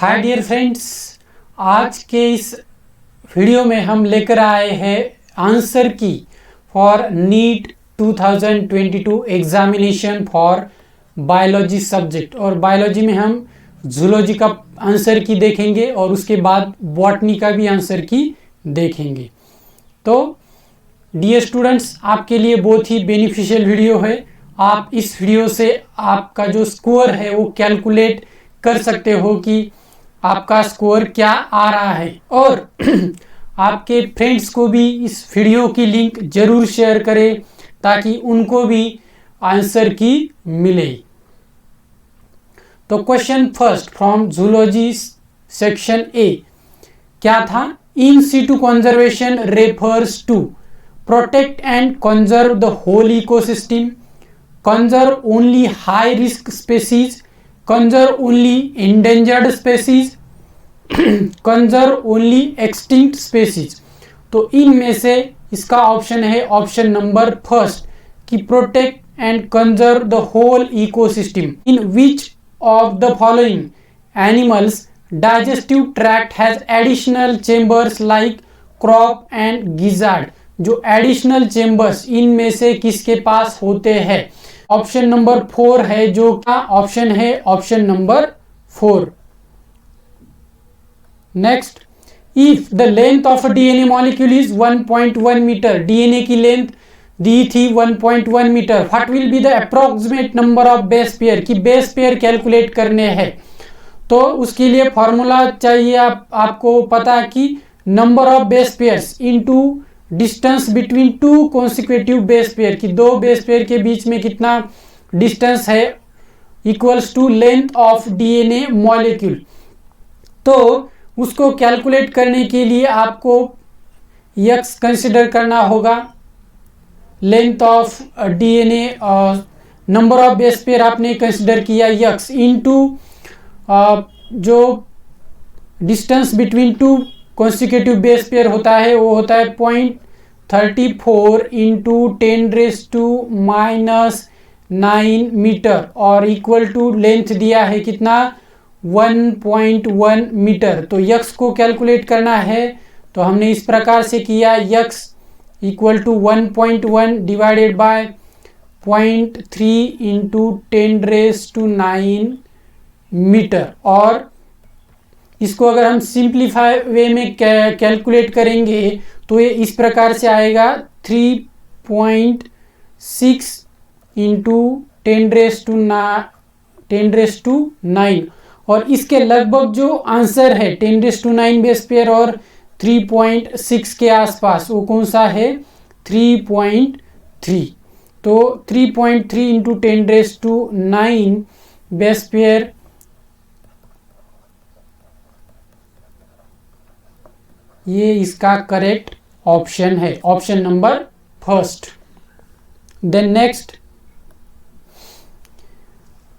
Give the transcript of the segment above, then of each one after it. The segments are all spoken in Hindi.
हाय डियर फ्रेंड्स, आज के इस वीडियो में हम लेकर आए हैं आंसर की for NEET 2022 examination for biology subject. और बायोलॉजी में हम जूलॉजी का आंसर की देखेंगे और उसके बाद बॉटनी का भी आंसर की देखेंगे। तो डियर स्टूडेंट्स, आपके लिए बहुत ही बेनिफिशियल वीडियो है। आप इस वीडियो से आपका जो स्कोर है वो कैलकुलेट कर सकते हो कि आपका स्कोर क्या आ रहा है। और आपके फ्रेंड्स को भी इस वीडियो की लिंक जरूर शेयर करें ताकि उनको भी आंसर की मिले। तो question first from zoology section A क्या था? In situ conservation refers to protect and conserve the whole ecosystem, conserve only high risk species, conserve only endangered species, conserve only extinct species. तो इनमें से इसका ऑप्शन है ऑप्शन नंबर फर्स्ट कि protect and conserve the whole ecosystem. In which of the following animals digestive tract has additional chambers like crop and gizzard? जो एडिशनल चेंबर्स इनमें से किसके पास होते हैं? ऑप्शन नंबर 4 है, जो क्या ऑप्शन है? Option number 4। Next, if the length of DNA molecule is 1.1 metre, DNA की लेंथ दी थी 1.1 metre, what will be the approximate number of base pair? की बेस पेयर कैलकुलेट करने हैं तो उसके लिए फॉर्मूला चाहिए। आपको पता है कि number of base pairs into distance between two consecutive base pair, की दो बेस पेयर के बीच में कितना डिस्टेंस है, equals to length of DNA molecule. तो उसको कैलकुलेट करने के लिए आपको यक्स कंसिडर करना होगा। Length of DNA number of base pair आपने कंसिडर किया यक्स इनटू जो distance between two consecutive base pair होता है वो होता है 0.34 इंटू 10⁻⁹ मीटर और इक्वल टू लेंथ दिया है कितना 1.1 मीटर। तो यक्स को कैलकुलेट करना है तो हमने इस प्रकार से किया, x equal to 1.1 divided by 0.3 into 10⁻⁹ metre. और इसको अगर हम सिंप्लीफाई वे में कैलकुलेट करेंगे तो ये इस प्रकार से आएगा 3.6 इंटू 10⁻⁹ और इसके लगभग जो आंसर है 10⁹ बेस पेयर और 3.6 के आसपास वो कौन सा है? 3.3। तो 3.3 इंटू 10⁻⁹ बेस पेयर ये इसका करेक्ट ऑप्शन है, option number first. Then next,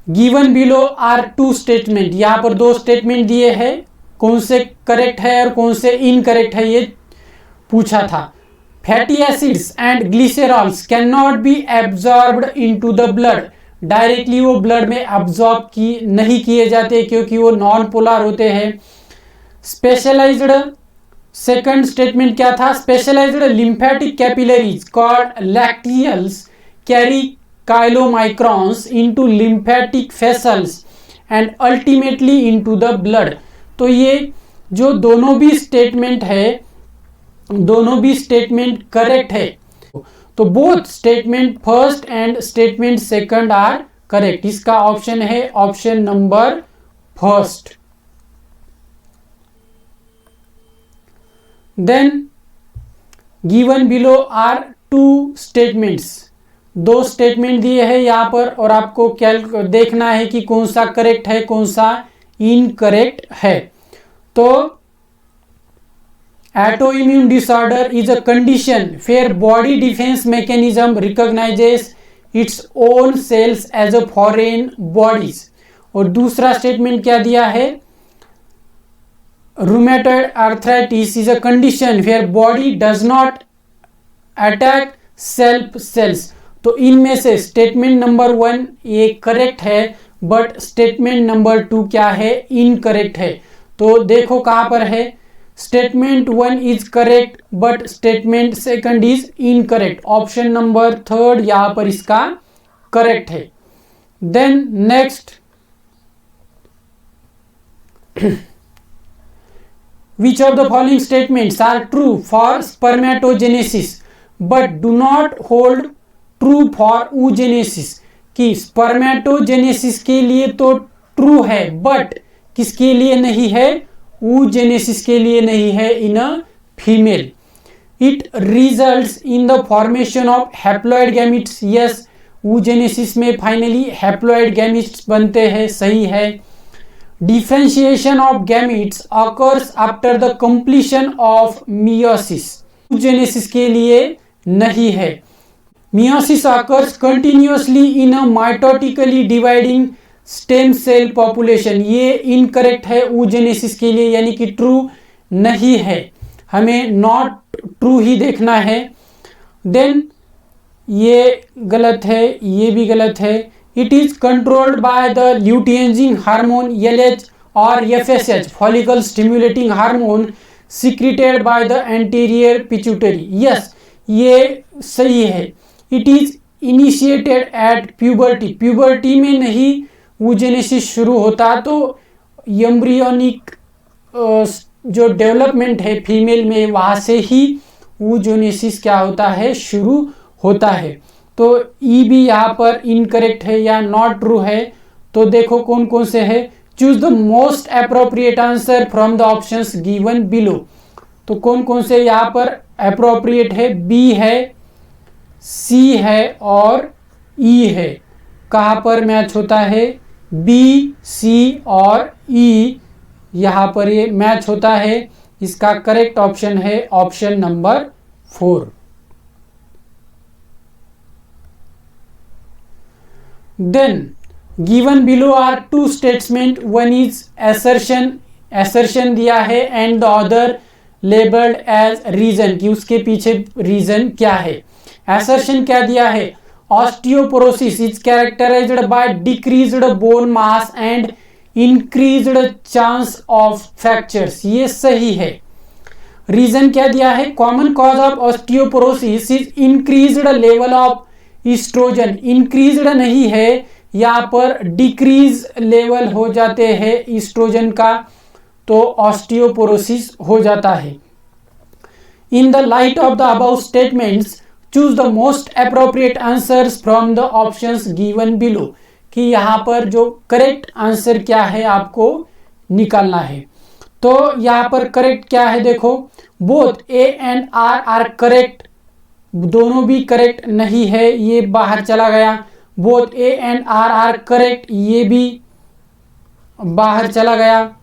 given below are two statement. यहां पर दो स्टेटमेंट दिए हैं, कौन से करेक्ट है और कौन से इनकरेक्ट है ये पूछा था। Fatty acids and glycerols can not B absorbed into the blood, directly वो ब्लड में एब्जॉर्ब नहीं किए जाते क्योंकि वो नॉन पोलर होते हैं। स्पेशलाइज्ड सेकंड स्टेटमेंट क्या था? Specialised lymphatic capillaries called lacteals carry chylomicrons into lymphatic vessels and ultimately into the blood. तो ये जो दोनों भी स्टेटमेंट है, दोनों भी स्टेटमेंट करेक्ट है। तो both statement first and statement second are correct. इसका ऑप्शन है option number first. Then given below are two statements, दो स्टेटमेंट दिए हैं यहाँ पर और आपको देखना है कि कौन सा करेक्ट है कौन सा इनकरेक्ट है। तो autoimmune disorder is a condition where body defence mechanism recognises its own cells as a foreign bodies. और दूसरा स्टेटमेंट क्या दिया है? Rheumatoid arthritis is a condition where body does not attack self cells। तो इनमें से स्टेटमेंट नंबर 1 ये करेक्ट है बट स्टेटमेंट नंबर 2 क्या है? इनकरेक्ट है। तो देखो कहां पर है, statement 1 is correct but statement second is incorrect. Option number 3 यहां पर इसका करेक्ट है। Then next, which of the following statements are true for spermatogenesis but do not hold true for oogenesis? कि स्पर्मेटोजेनेसिस के लिए तो ट्रू है बट किसके लिए नहीं है, oogenesis के लिए नहीं है in a female. It results in the formation of haploid gametes, yes oogenesis में फाइनली हैप्लॉइड गैमिट्स बनते हैं, सही है। Differentiation of gametes occurs after the completion of meiosis, oogenesis के लिए नहीं है। Meiosis occurs continuously in a mitotically dividing stem cell population, ये इनकरेक्ट है oogenesis के लिए, यानी कि ट्रू नहीं है, हमें नॉट ट्रू ही देखना है। देन ये गलत है, ये भी गलत है। It is controlled by the luteinizing hormone LH or FSH, follicle stimulating hormone secreted by the anterior pituitary, yes ये सही है। It is initiated at puberty, puberty में नहीं oogenesis शुरू होता, तो एम्ब्रियोनिक जो डेवलपमेंट है फीमेल में वहाँ से ही oogenesis क्या होता है, शुरू होता है। तो ई भी यहाँ पर इनकरेक्ट है या नॉट ट्रू है। तो देखो कौन कौन से है, choose the most appropriate answer from the options given below. तो कौन कौन से यहाँ पर अप्रोप्रिएट है, बी है, सी है और ई है। कहाँ पर मैच होता है, बी, सी और ई, यहाँ पर ये मैच होता है। इसका करेक्ट ऑप्शन है option number 4। Then given below are two statements, one is assertion दिया है and the other labeled as reason, कि उसके पीछे reason क्या है। assertion क्या दिया है, osteoporosis is characterized by decreased bone mass and increased chance of fractures, ये सही है। reason क्या दिया है, common cause of osteoporosis is increased level of oestrogen, increased नहीं है, यहाँ पर डिक्रीज लेवल हो जाते हैं ईस्ट्रोजन का, तो ऑस्टियोपोरोसिस हो जाता है। In the light of the above statements choose the most appropriate answers from the options given below, कि यहाँ पर जो करेक्ट आंसर क्या है आपको निकालना है। तो यहाँ पर करेक्ट क्या है, देखो both A and R are correct, दोनों भी करेक्ट नहीं है, ये बाहर चला गया। Both A and R are correct, ये भी बाहर चला गया।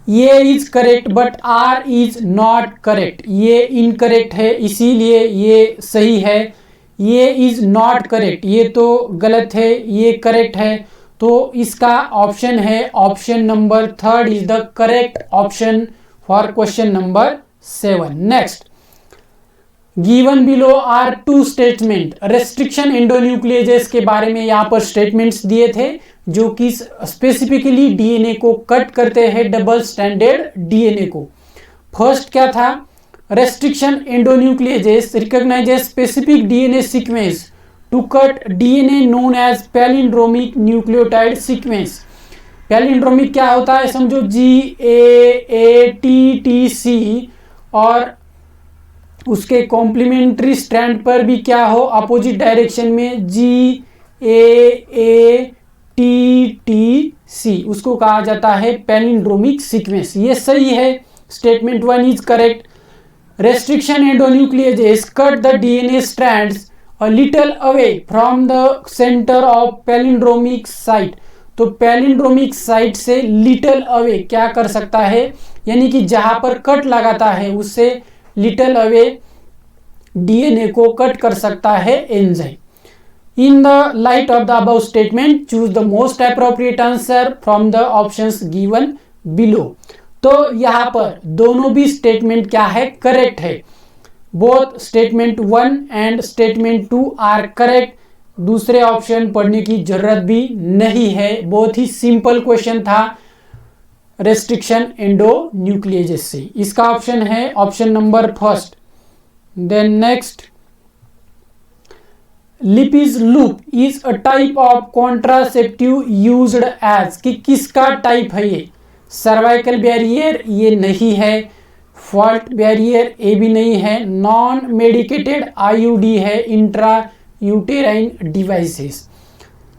ये is correct but R is not correct, ये इनकरेक्ट है, इसीलिए ये सही है। ये इज नॉट करेक्ट, ये तो गलत है, ये करेक्ट है। तो इसका ऑप्शन है option number 3 is the correct option for question number 7। Next, given below are two statement, restriction endonucleases के बारे में यहाँ पर स्टेटमेंट्स दिए थे जो कि स्पेसिफिकली डीएनए को कट करते हैं, डबल स्टैंडर्ड डीएनए को। फर्स्ट क्या था, restriction endonucleases recognizes specific DNA sequence to cut DNA known as palindromic nucleotide sequence. Palindromic क्या होता है, समझो GAATTC, और उसके कॉम्प्लीमेंट्री स्ट्रैंड पर भी क्या हो, अपोजिट डायरेक्शन में GAATTC, उसको कहा जाता है पैलिंड्रोमिक सीक्वेंस। ये सही है, statement 1 is correct. Restriction endonucleases cut the DNA strands a little away from the center of palindromic site. तो पैलिंड्रोमिक साइट से लिटिल अवे क्या कर सकता है, यानी कि जहां पर कट लगाता है उससे लिटिल अवे डीएनए को कट कर सकता है enzyme. In the light of the above statement choose the most appropriate answer from the options given below. तो यहाँ पर दोनों भी स्टेटमेंट क्या है, करेक्ट है। Both statement 1 and statement 2 are correct, दूसरे ऑप्शन पढ़ने की जरूरत भी नहीं है, बहुत ही सिंपल क्वेश्चन था। रेस्ट्रिक्शन एंडोन्यूक्लिएजेस से। इसका ऑप्शन है option number first. Then next, Lippes loop is a type of contraceptive used as, कि किसका टाइप है ये? सर्वाइकल बैरियर ये नहीं है, फॉल्ट बैरियर ये भी नहीं है, नॉन मेडिकेटेड आईयूडी है, intra uterine devices.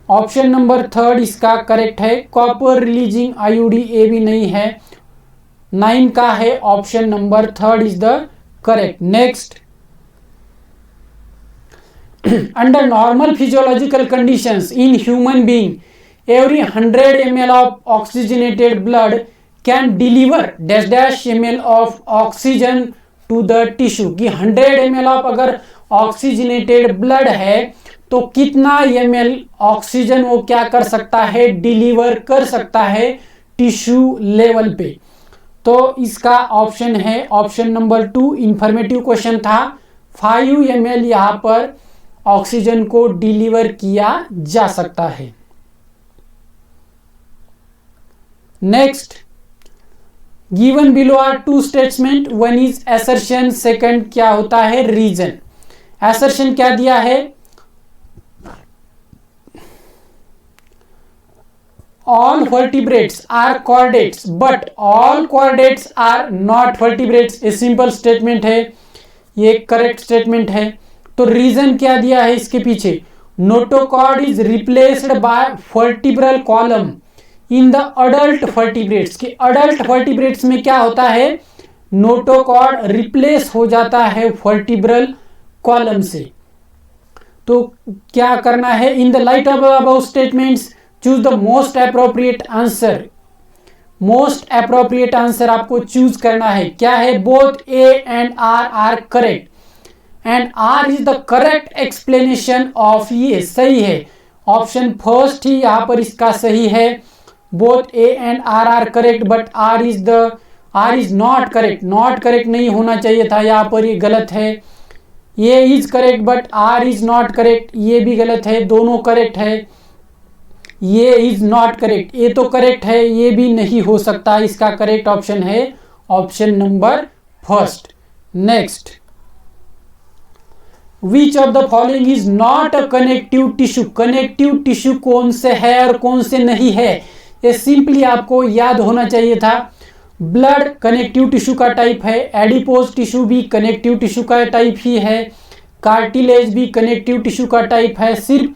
Option number third इसका करेक्ट है। कॉपर रिलीजिंग आईयूडी ये भी नहीं है। 9 का है option number third is the correct. Next, under normal physiological conditions in human being, every 100 ml of oxygenated blood can deliver dash dash ml of oxygen to the tissue, कि 100 ml of अगर ऑक्सीजनेटेड ब्लड है तो कितना ml ऑक्सीजन वो क्या कर सकता है? डिलीवर कर सकता है टिश्यू लेवल पे। तो इसका ऑप्शन है ऑप्शन नंबर 2। इंफॉर्मेटिव क्वेश्चन था। 5 ml यहाँ पर ऑक्सीजन को डिलीवर किया जा सकता है। Next, given below are 2 statement, 1 is assertion, second क्या होता है? रीजन। असर्शन क्या दिया है? All vertebrates are chordates but all chordates are not vertebrates. ये सिंपल स्टेटमेंट है, ये करेक्ट स्टेटमेंट है। तो रीजन क्या दिया है इसके पीछे? Notochord is replaced by vertebral column in the adult vertebrates, कि अडल्ट वर्टिब्रेट्स में क्या होता है? नोटोकॉर्ड रिप्लेस हो जाता है वर्टिब्रल कॉलम से। तो क्या करना है? In the light of above statements choose the most appropriate answer. Most appropriate answer आपको चूज करना है। क्या है? Both A and R correct and R is the correct explanation of, ये सही है। ऑप्शन फर्स्ट ही यहां पर इसका सही है। Both A and R correct but R is not correct. Not correct नहीं होना चाहिए था, यहां पर ये गलत है। ये is correct but R is not correct, ये भी गलत है। दोनों करेक्ट है। ये इज नॉट करेक्ट, ये तो करेक्ट है, ये भी नहीं हो सकता। इसका करेक्ट ऑप्शन है option number first. Next, which of the following is not a connective tissue. Connective tissue कौन से है और कौन से नहीं है, ये सिंपली आपको याद होना चाहिए था। ब्लड कनेक्टिव टिश्यू का टाइप है, एडिपोज टिश्यू भी कनेक्टिव टिश्यू का टाइप ही है, कार्टिलेज भी कनेक्टिव टिश्यू का टाइप है। सिर्फ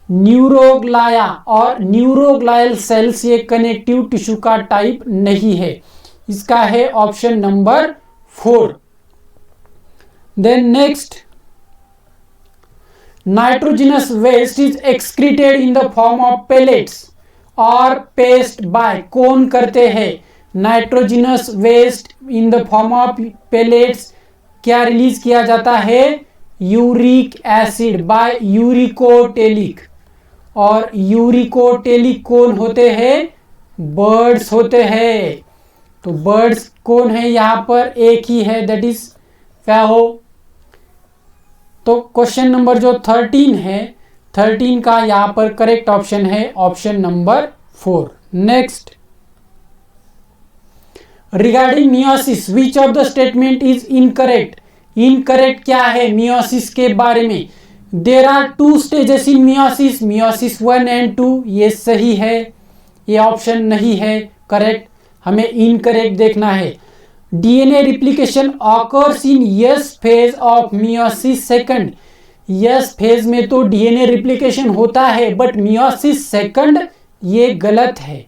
न्यूरोग्लाया और न्यूरोग्लायल सेल्स ये कनेक्टिव टिश्यू का टाइप नहीं है। इसका है option number 4। Then next, nitrogenous waste is excreted in the form of pellets और पेस्ट बाय, कौन करते हैं? Nitrogenous waste in the form of pellets क्या रिलीज किया जाता है? Uric acid by uricotelic. और यूरिकोटेलिक कौन होते हैं? बर्ड्स होते हैं। तो बर्ड्स कौन है? यहां पर एक ही है, दैट इज फैहो। तो क्वेश्चन नंबर जो 13 है, 13 का यहां पर करेक्ट ऑप्शन है option number 4। Next, regarding meiosis which of the statement is incorrect. Incorrect क्या है मियोसिस के बारे में? There are 2 stages in meiosis, meiosis 1 and 2, ये सही है, ये ऑप्शन नहीं है करेक्ट। हमें इनकरेक्ट देखना है। DNA replication occurs in yes phase of meiosis second. Yes phase में तो डीएनए रिप्लिकेशन होता है बट मियोसिस सेकंड ये गलत है।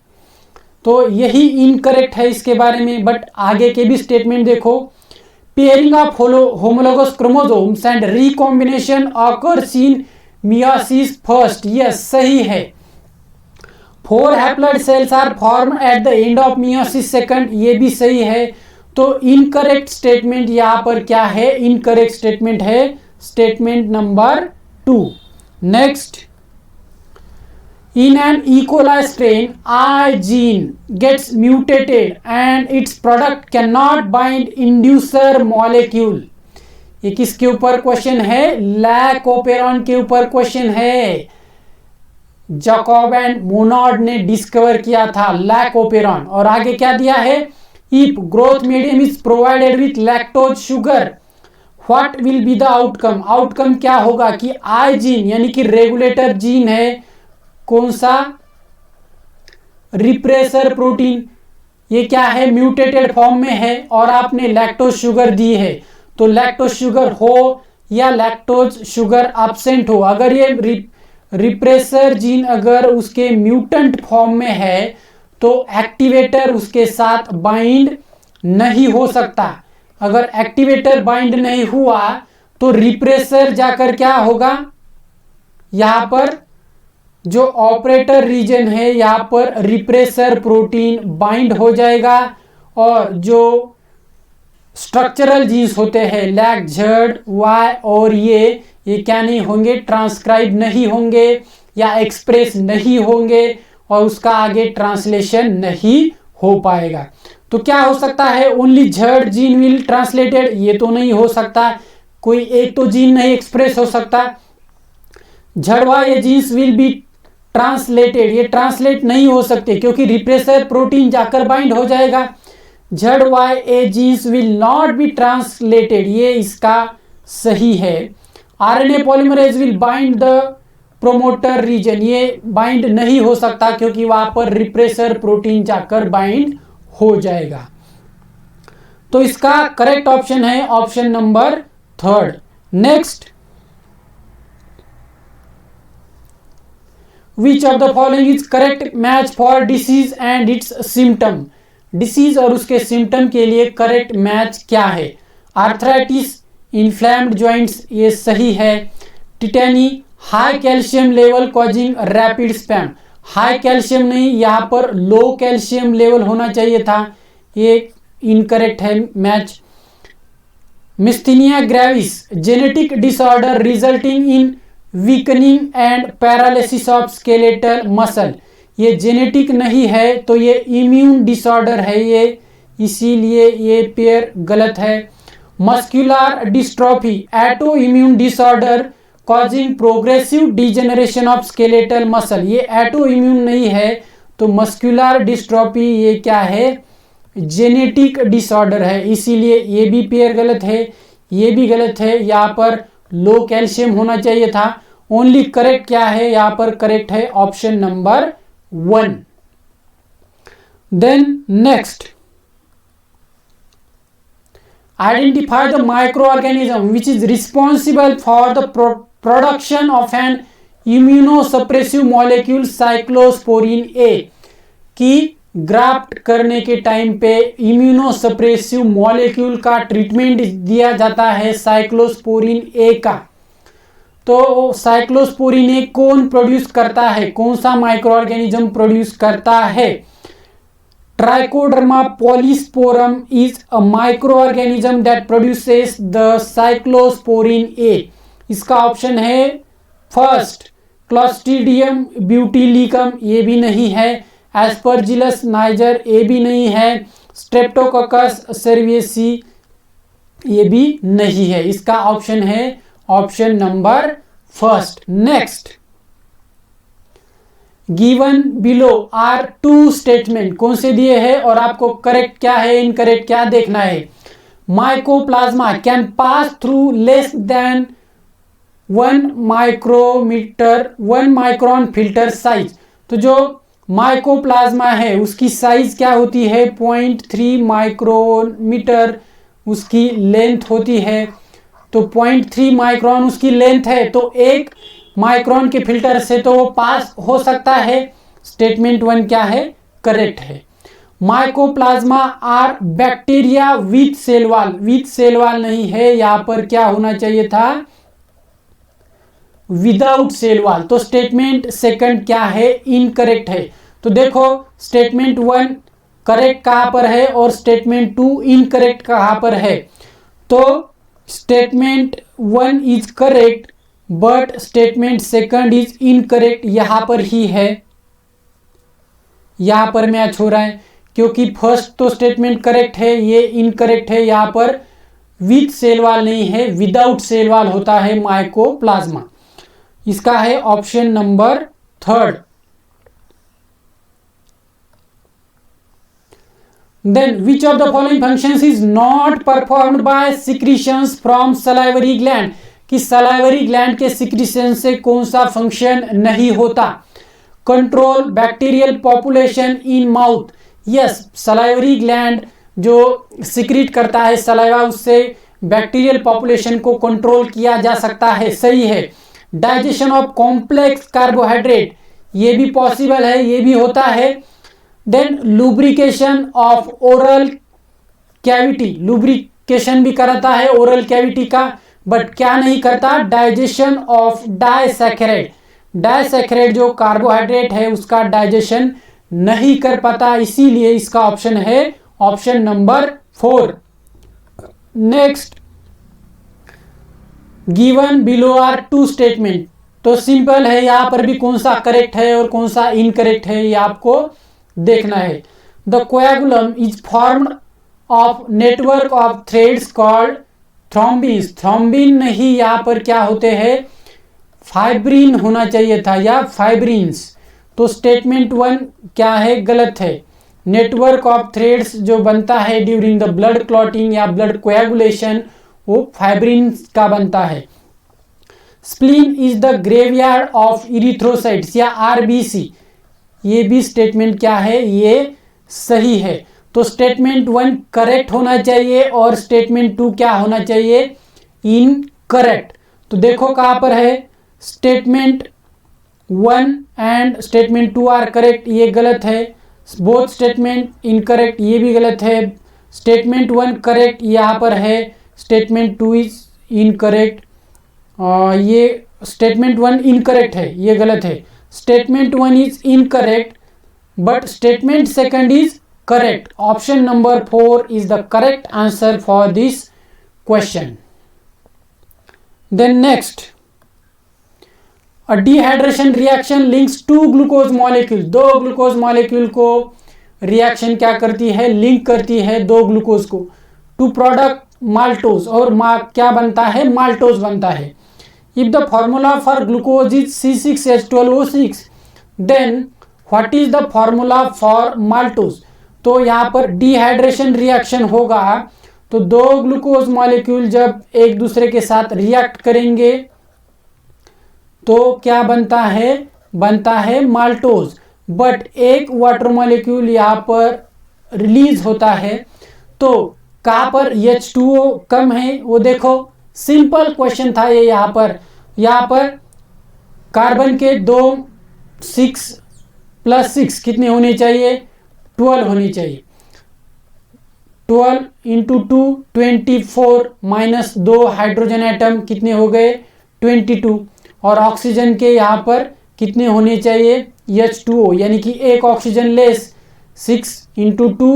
तो यही इनकरेक्ट है इसके बारे में। बट आगे के भी स्टेटमेंट देखो। Pairing of homologous chromosomes and recombination occurs in meiosis first, yes सही है। 4 haploid cells are form at the end of meiosis second, ये भी सही है। तो इनकरेक्ट स्टेटमेंट यहां पर क्या है? इनकरेक्ट स्टेटमेंट है statement number 2। Next, in an E. coli strain, I gene gets mutated and its product cannot bind inducer molecule। ये किसके ऊपर क्वेश्चन है? लैकोपेरॉन के ऊपर क्वेश्चन है। जैकब एंड मोनार्ड ने डिस्कवर किया था लैकोपेरॉन। और आगे क्या दिया है, if growth medium is provided with lactose sugar what will be the outcome, outcome क्या होगा कि आई जीन यानी कि रेगुलेटर जीन है, कौन सा, रिप्रेसर प्रोटीन, ये क्या है, म्यूटेटेड फॉर्म में है और आपने लैक्टोज शुगर दी है, तो लैक्टोज शुगर हो या लैक्टोज शुगर एब्सेंट हो, अगर ये रिप्रेसर जीन अगर उसके म्यूटेंट फॉर्म में है तो एक्टिवेटर उसके साथ बाइंड नहीं हो सकता। अगर एक्टिवेटर बाइंड नहीं हुआ तो रिप्रेसर जाकर क्या होगा, यहां पर जो ऑपरेटर रीजन है यहां पर रिप्रेसर प्रोटीन बाइंड हो जाएगा और जो स्ट्रक्चरल जीन्स होते हैं लैक झेड वाई और ये क्या नहीं होंगे, ट्रांसक्राइब नहीं होंगे या एक्सप्रेस नहीं होंगे और उसका आगे ट्रांसलेशन नहीं हो पाएगा। तो क्या हो सकता है, only Z gene will translated, ये तो नहीं हो सकता, कोई एक तो जीन नहीं एक्सप्रेस हो सकता। झेड वाई ये जीन्स विल बी ट्रांसलेटेड, ये ट्रांसलेट नहीं हो सकते क्योंकि रिप्रेसर प्रोटीन जाकर बाइंड हो जाएगा। Z Y A genes will not be translated, ये इसका सही है। RNA polymerase will bind the promoter region, ये बाइंड नहीं हो सकता क्योंकि वहां पर रिप्रेसर प्रोटीन जाकर बाइंड हो जाएगा। तो इसका करेक्ट ऑप्शन है option number 3। Next, which of the following is correct match for disease and it's symptom, disease और उसके सिम्टम के लिए करेक्ट मैच क्या है, आर्थराइटिस, इन्फ्लेम्ड जॉइंट्स, ये सही है। Tetany, high calcium level causing rapid spasm, high calcium नहीं, यहाँ पर लो कैल्शियम लेवल होना चाहिए था, ये इनकरेक्ट है match. Myasthenia gravis, genetic disorder resulting in weakening and paralysis of skeletal muscle, ये जेनेटिक नहीं है तो ये इम्यून डिसऑर्डर है ये, इसीलिए ये पेयर गलत है। Muscular dystrophy, autoimmune disorder causing progressive degeneration of skeletal muscle, ये एटो इम्यून नहीं है तो मस्कुलर डिस्ट्रोफी ये क्या है, जेनेटिक डिसऑर्डर है, इसीलिए ये भी पेयर गलत है, ये भी गलत है। यहाँ पर लो कैल्शियम होना चाहिए था। ओनली करेक्ट क्या है, यहाँ पर करेक्ट है option number 1। Then next, identify the microorganism which is responsible for the production of an immunosuppressive molecule cyclosporin A, की ग्राफ्ट करने के टाइम पे इम्यूनोसप्रेसिव मॉलिक्यूल का ट्रीटमेंट दिया जाता है साइक्लोस्पोरिन ए का। तो साइक्लोस्पोरिन ए कौन प्रोड्यूस करता है, कौन सा माइक्रो ऑर्गेनिज्म प्रोड्यूस करता है, Trichoderma polysporum is a microorganism that produces the cyclosporin A, इसका ऑप्शन है फर्स्ट। क्लॉस्ट्रीडियम ब्यूटिलिकम, ये भी नहीं है। एस्परजिलस नाइजर, ये भी नहीं है। स्ट्रेप्टोकोकस सेरियसी, ये भी नहीं है। इसका ऑप्शन है option number first. Next, given below are two statement, कौन से दिए हैं और आपको करेक्ट क्या है इनकरेक्ट क्या देखना है। Mycoplasma can pass through less than 1 micrometer 1 micron filter size, तो जो माइकोप्लाज्मा है उसकी साइज क्या होती है, 0.3 माइक्रोमीटर उसकी लेंथ होती है। तो 0.3 माइक्रोन उसकी लेंथ है, तो 1 माइक्रोन के फिल्टर से तो वो पास हो सकता है। स्टेटमेंट 1 क्या है, करेक्ट है। Mycoplasma are bacteria with cell wall, with cell wall नहीं है, यहां पर क्या होना चाहिए था, विदाउट सेल वॉल। तो स्टेटमेंट 2 क्या है, इनकरेक्ट है। तो देखो स्टेटमेंट 1 करेक्ट कहां पर है और स्टेटमेंट 2 इनकरेक्ट कहां पर है। तो statement 1 is correct but statement 2 is incorrect, यहां पर ही है, यहां पर मैच हो रहा है क्योंकि फर्स्ट तो स्टेटमेंट करेक्ट है, ये इनकरेक्ट है। यहां पर विथ सेल वॉल नहीं है, विदाउट सेल वॉल होता है माइकोप्लाज्मा। इसका है option number third. Then which of the following functions is not performed by secretions from salivary gland? कि salivary gland के secretion से कौन सा function नहीं होता? Control bacterial population in mouth. Yes, salivary gland जो secrete करता है saliva, उससे bacterial population को control किया जा सकता है, सही है। Digestion of complex carbohydrate, ये भी possible है, ये भी होता है। Then lubrication of oral cavity, lubrication भी करता है ओरल कैविटी का, बट क्या नहीं करता? डाइजेशन ऑफ डाइसैकेराइड, डाइसैकेराइड जो कार्बोहाइड्रेट है उसका डाइजेशन नहीं कर पाता, इसीलिए इसका ऑप्शन है option number 4। Next, given below are two statement. तो सिंपल है, यहां पर भी कौन सा करेक्ट है और कौन सा इनकरेक्ट है ये आपको देखना है। The coagulum is formed of network of threads called thrombins. Thrombin नहीं, यहां पर क्या होते हैं? फाइब्रिन होना चाहिए था या फाइब्रिन्स। तो स्टेटमेंट 1 क्या है? गलत है। नेटवर्क ऑफ थ्रेड्स जो बनता है ड्यूरिंग द ब्लड क्लॉटिंग या ब्लड कोएगुलेशन वो फाइब्रिन्स का बनता है। Spleen is the graveyard of erythrocytes या आरबीसी, ये भी स्टेटमेंट क्या है? ये सही है। तो स्टेटमेंट 1 करेक्ट होना चाहिए और स्टेटमेंट 2 क्या होना चाहिए? इनकरेक्ट। तो देखो कहां पर है, statement 1 and statement 2 are correct, ये गलत है। बोथ स्टेटमेंट इनकरेक्ट, ये भी गलत है। स्टेटमेंट 1 करेक्ट यहां पर है, स्टेटमेंट 2 इज इनकरेक्ट। ये स्टेटमेंट 1 इनकरेक्ट है, ये गलत है। Statement 1 is incorrect, but statement 2 is correct. Option number 4 is the correct answer for this question. Then next, a dehydration reaction links two glucose molecules. दो ग्लूकोज मॉलिक्यूल को रिएक्शन क्या करती है? लिंक करती है दो ग्लूकोज को टू प्रोडक्ट माल्टोज, और क्या बनता है? माल्टोज बनता है। If the formula for glucose is C6H12O6, then what is the formula for maltose? तो यहाँ पर डिहाइड्रेशन रिएक्शन होगा, तो दो ग्लूकोज मॉलिक्यूल जब एक दूसरे के साथ रिएक्ट करेंगे तो क्या बनता है? बनता है माल्टोज। बट एक वाटर मॉलिक्यूल यहाँ पर रिलीज होता है, तो कहाँ पर H2O कम है वो देखो, सिंपल क्वेश्चन था ये। यहाँ पर कार्बन के 6 + 6 कितने होने चाहिए? 12 होने चाहिए। 12 × 2 24 माइनस 2 हाइड्रोजन एटम कितने हो गए? 22। और ऑक्सीजन के यहाँ पर कितने होने चाहिए? H2O, यानी कि एक ऑक्सीजन लेस। 6 × 2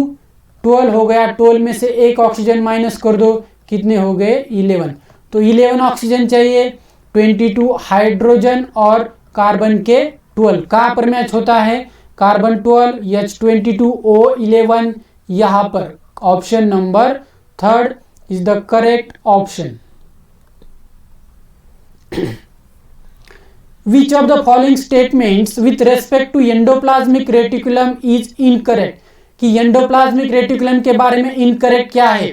12 हो गया, 12 में से एक ऑक्सीजन माइनस कर दो, कितने हो गए? 11। तो 11 ऑक्सीजन चाहिए, 22 हाइड्रोजन और कार्बन के 12। कहाँ पर मैच होता है? कार्बन 12 H22O11, यहाँ पर। Option number 3 is the correct option. Which of the following statements with respect to endoplasmic reticulum is incorrect? कि एंडोप्लाज्मिक रेटिकुलम के बारे में इनकरेक्ट क्या है?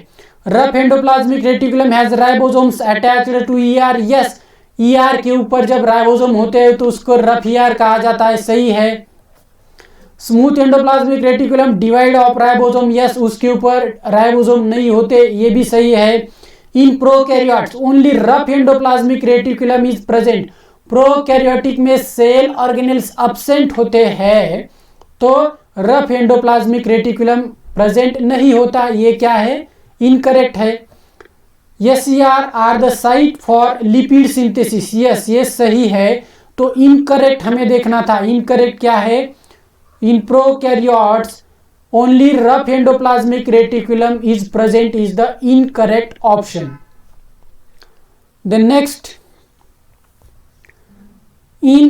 Rough endoplasmic reticulum has ribosomes attached to ER. Yes, ER के ऊपर जब राइबोसोम होते हैं तो उसको रफ ईआर कहा जाता है, सही है। Smooth endoplasmic reticulum devoid of ribosome, yes, उसके ऊपर राइबोसोम नहीं होते, ये भी सही है। In prokaryotes only rough endoplasmic reticulum is present. Prokaryotic में सेल ऑर्गेनेल्स एब्सेंट होते हैं, तो रफ एंडोप्लाज्मिक रेटिकुलम प्रेजेंट नहीं होता, ये क्या है? इनकरेक्ट है। SCR are the site for lipid synthesis, yes, ये सही है। तो इनकरेक्ट हमें देखना था, इनकरेक्ट क्या है? In prokaryotes only rough endoplasmic reticulum is present is the incorrect option. The next, in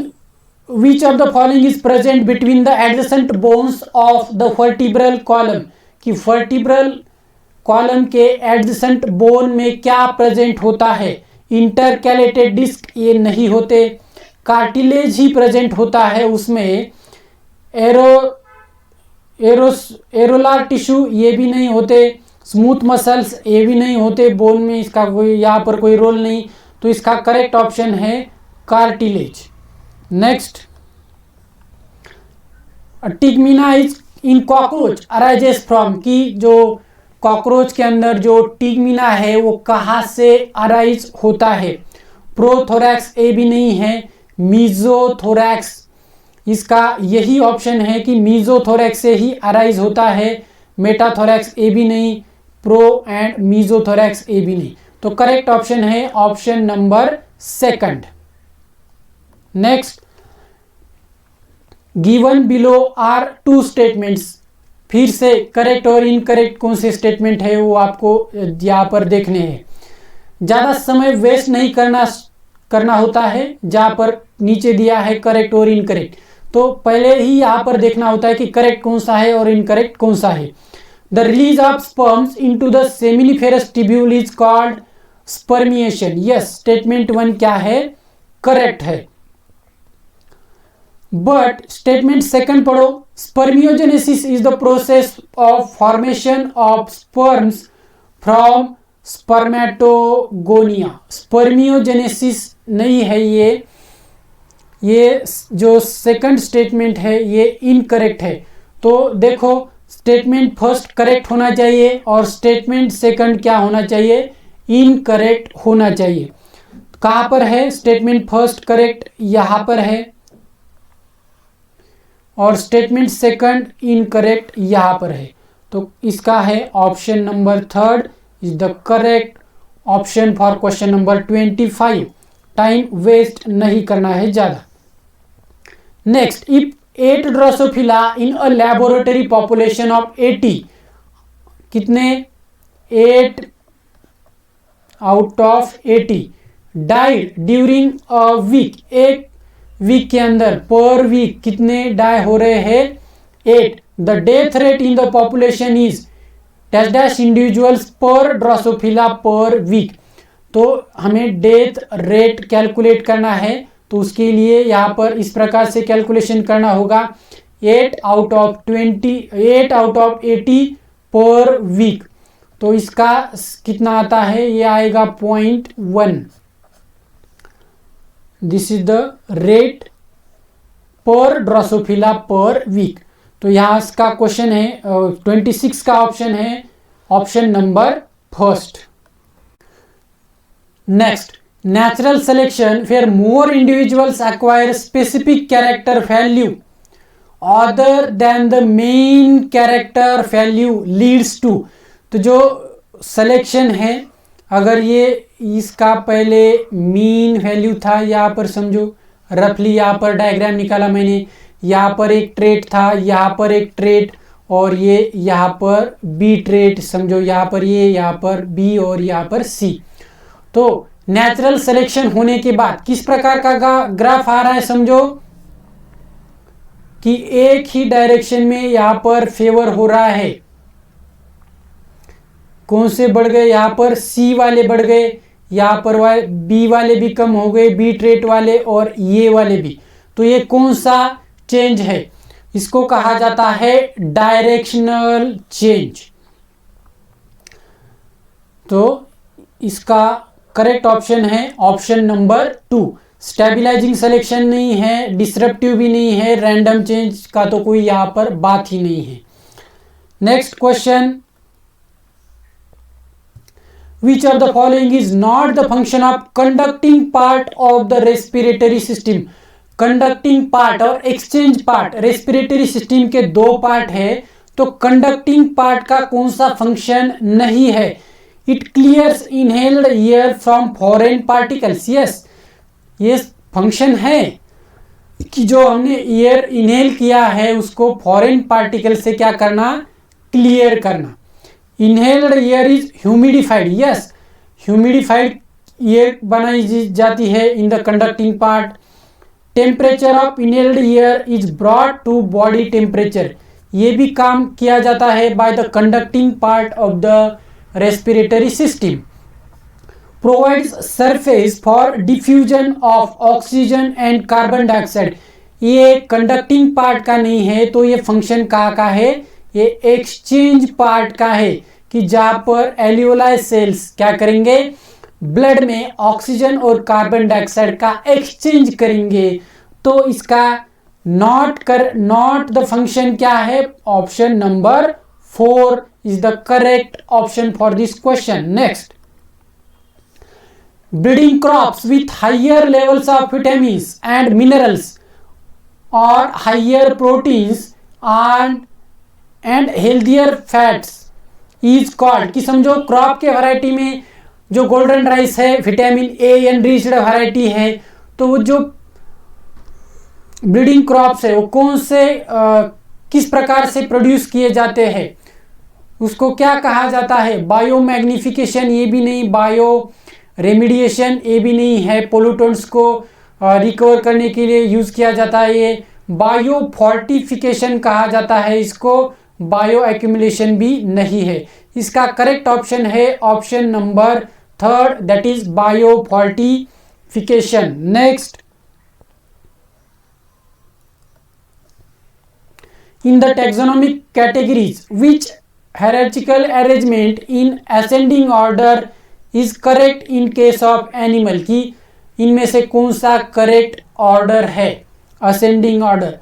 which of the following is present between the adjacent bones of the vertebral column? कि vertebral column के adjacent bone में क्या present होता है? intercalated disc ये नहीं होते, कार्टिलेज ही प्रेजेंट होता है उसमें, एरोलार टिश्यू ये भी नहीं होते, स्मूथ मसल्स ये भी नहीं होते, बोन में इसका कोई यहाँ पर कोई रोल नहीं, तो इसका करेक्ट ऑप्शन है cartilage. Next, tegmina is in cockroach arises from, कि जो कॉकरोच के अंदर जो टिग्मिना है वो कहाँ से अराइज होता है। प्रोथोरैक्स ए भी नहीं है, मीजोथोरैक्स, इसका यही ऑप्शन है कि मीजोथोरैक्स से ही अराइज होता है, मेटाथोरैक्स ए भी नहीं, प्रो एंड मीजोथोरैक्स ए भी नहीं, तो करेक्ट ऑप्शन है option number second. Next, given below are two statements, फिर से करेक्ट और इनकरेक्ट कौन से स्टेटमेंट है वो आपको यहाँ पर देखने हैं। ज़्यादा समय वेस्ट नहीं करना होता है, जहाँ पर नीचे दिया है करेक्ट और इनकरेक्ट, तो पहले ही यहाँ पर देखना होता है कि करेक्ट कौन सा है और इनकरेक्ट कौन सा है। The release of sperms into the seminiferous tubule is called spermiation. Yes, statement 1 क्या है, करेक्ट है। बट स्टेटमेंट 2 पढ़ो, spermiogenesis is the process of formation of sperms from spermatogonia. Spermiogenesis नहीं है ये जो सेकंड स्टेटमेंट है ये इनकरेक्ट है। तो देखो, स्टेटमेंट फर्स्ट करेक्ट होना चाहिए और स्टेटमेंट सेकंड क्या होना चाहिए, इनकरेक्ट होना चाहिए। कहाँ पर है स्टेटमेंट फर्स्ट करेक्ट, यहाँ पर है, और स्टेटमेंट सेकंड इनकरेक्ट यहाँ पर है, तो इसका है option number 3 is the correct option for question number 25। Time waste नहीं करना है ज़्यादा। Next, if 8 drosophila in a laboratory population of 80, कितने, 8 out of 80 died during a week, एक वीक के अंदर, पर वीक कितने डाई हो रहे हैं, 8। The death rate in the population is dash dash individuals पर ड्रोसोफिला पर वीक। तो हमें डेथ रेट कैलकुलेट करना है, तो उसके लिए यहाँ पर इस प्रकार से कैलकुलेशन करना होगा, 8 आउट ऑफ 80 पर वीक, तो इसका कितना आता है, ये आएगा 0.1। दिस इज द रेट पर ड्रोसोफिला पर वीक। तो यहाँ इसका क्वेश्चन है 26 का ऑप्शन है option number 1। Next, natural selection where more individuals acquire specific character value other than the main character value leads to। तो जो सिलेक्शन है, अगर ये इसका पहले मीन वैल्यू था, यहाँ पर समझो रफली यहाँ पर डायग्राम निकाला मैंने, यहाँ पर एक ट्रेट था, यहाँ पर एक ट्रेट, और ये यहाँ पर बी ट्रेट समझो, यहाँ पर ये, यहाँ पर बी और यहाँ पर सी। तो नेचुरल सिलेक्शन होने के बाद किस प्रकार का ग्राफ आ रहा है, समझो कि एक ही डायरेक्शन में यहां पर फेवर हो रहा है। कौन से बढ़ गए, यहां पर सी वाले बढ़ गए, यहां पर बी वाले भी कम हो गए, बी ट्रेट वाले और ये वाले भी। तो ये कौन सा चेंज है, इसको कहा जाता है डायरेक्शनल चेंज। तो इसका करेक्ट ऑप्शन है ऑप्शन नंबर 2। स्टेबलाइजिंग सिलेक्शन नहीं है, डिसरप्टिव भी नहीं है, रैंडम चेंज का तो कोई यहां पर बात ही नहीं है। Next question, which of the following is not the function of conducting part of the respiratory system. Conducting part और एक्सचेंज पार्ट, रेस्पिरेटरी सिस्टम के 2 पार्ट है, तो कंडक्टिंग पार्ट का कौन सा फंक्शन नहीं है, it clears inhaled air from foreign particles. Yes, ये फंक्शन है कि जो हमने एयर इनहेल किया है उसको फॉरेन पार्टिकल से क्या करना, क्लियर करना। Inhaled air is humidified. Yes, humidified air बनाई जाती है in the conducting part. Temperature of inhaled air is brought to body temperature, ये भी काम किया जाता है by the conducting part of the respiratory system. Provides surface for diffusion of oxygen and carbon dioxide. ये कंडक्टिंग पार्ट का नहीं है, तो ये फंक्शन का है, ये एक्सचेंज पार्ट का है, कि जहां पर एल्वियोलाई सेल्स क्या करेंगे, ब्लड में ऑक्सीजन और कार्बन डाइऑक्साइड का एक्सचेंज करेंगे। तो इसका नॉट द फंक्शन क्या है, option number 4 is the correct option for this question. Next, breeding crops with higher levels of vitamins and minerals or higher proteins and healthier fats is called, कि समझो क्रॉप के वैरायटी में जो गोल्डन राइस है विटामिन ए एनरिच्ड वैरायटी है, तो वो जो ब्रीडिंग क्रॉप्स है वो कौन से किस प्रकार से प्रोड्यूस किए जाते हैं, उसको क्या कहा जाता है, बायो मैग्निफिकेशन ये भी नहीं, बायो रेमिडिएशन ये भी नहीं है, पोल्यूटेंट्स को रिकवर करने के लिए यूज किया जाता है, ये बायो फोर्टिफिकेशन कहा जाता है इसको, बायो एक्यूमुलेशन भी नहीं है। इसका करेक्ट ऑप्शन है option number 3, that is bio fortification. Next, in the taxonomic categories which hierarchical arrangement in ascending order is correct in case of animal, की इनमें से कौन सा करेक्ट ऑर्डर है, असेंडिंग ऑर्डर,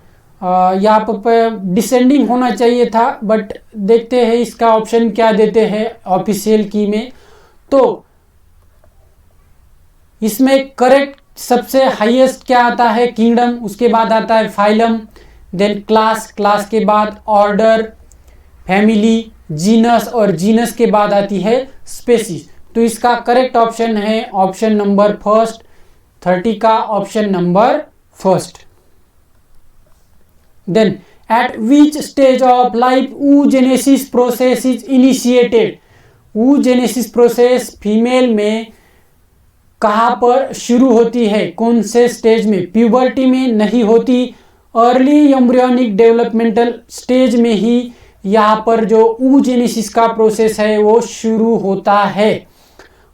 यहाँ पर डिसेंडिंग होना चाहिए था, बट देखते हैं इसका ऑप्शन क्या देते हैं ऑफिशियल की में। तो इसमें करेक्ट सबसे हाईएस्ट क्या आता है, किंगडम, उसके बाद आता है फाइलम, देन क्लास, क्लास के बाद ऑर्डर, फैमिली, जीनस, और जीनस के बाद आती है स्पेसीज। तो इसका करेक्ट ऑप्शन है ऑप्शन नंबर 1, 30 का option number 1। Then at which stage of life oogenesis process is initiated, oogenesis process female में कहाँ पर शुरू होती है, कौन से स्टेज में, प्यूबर्टी में नहीं होती, अर्ली एम्ब्रियोनिक डेवलपमेंटल स्टेज में ही यहाँ पर जो oogenesis का प्रोसेस है वो शुरू होता है,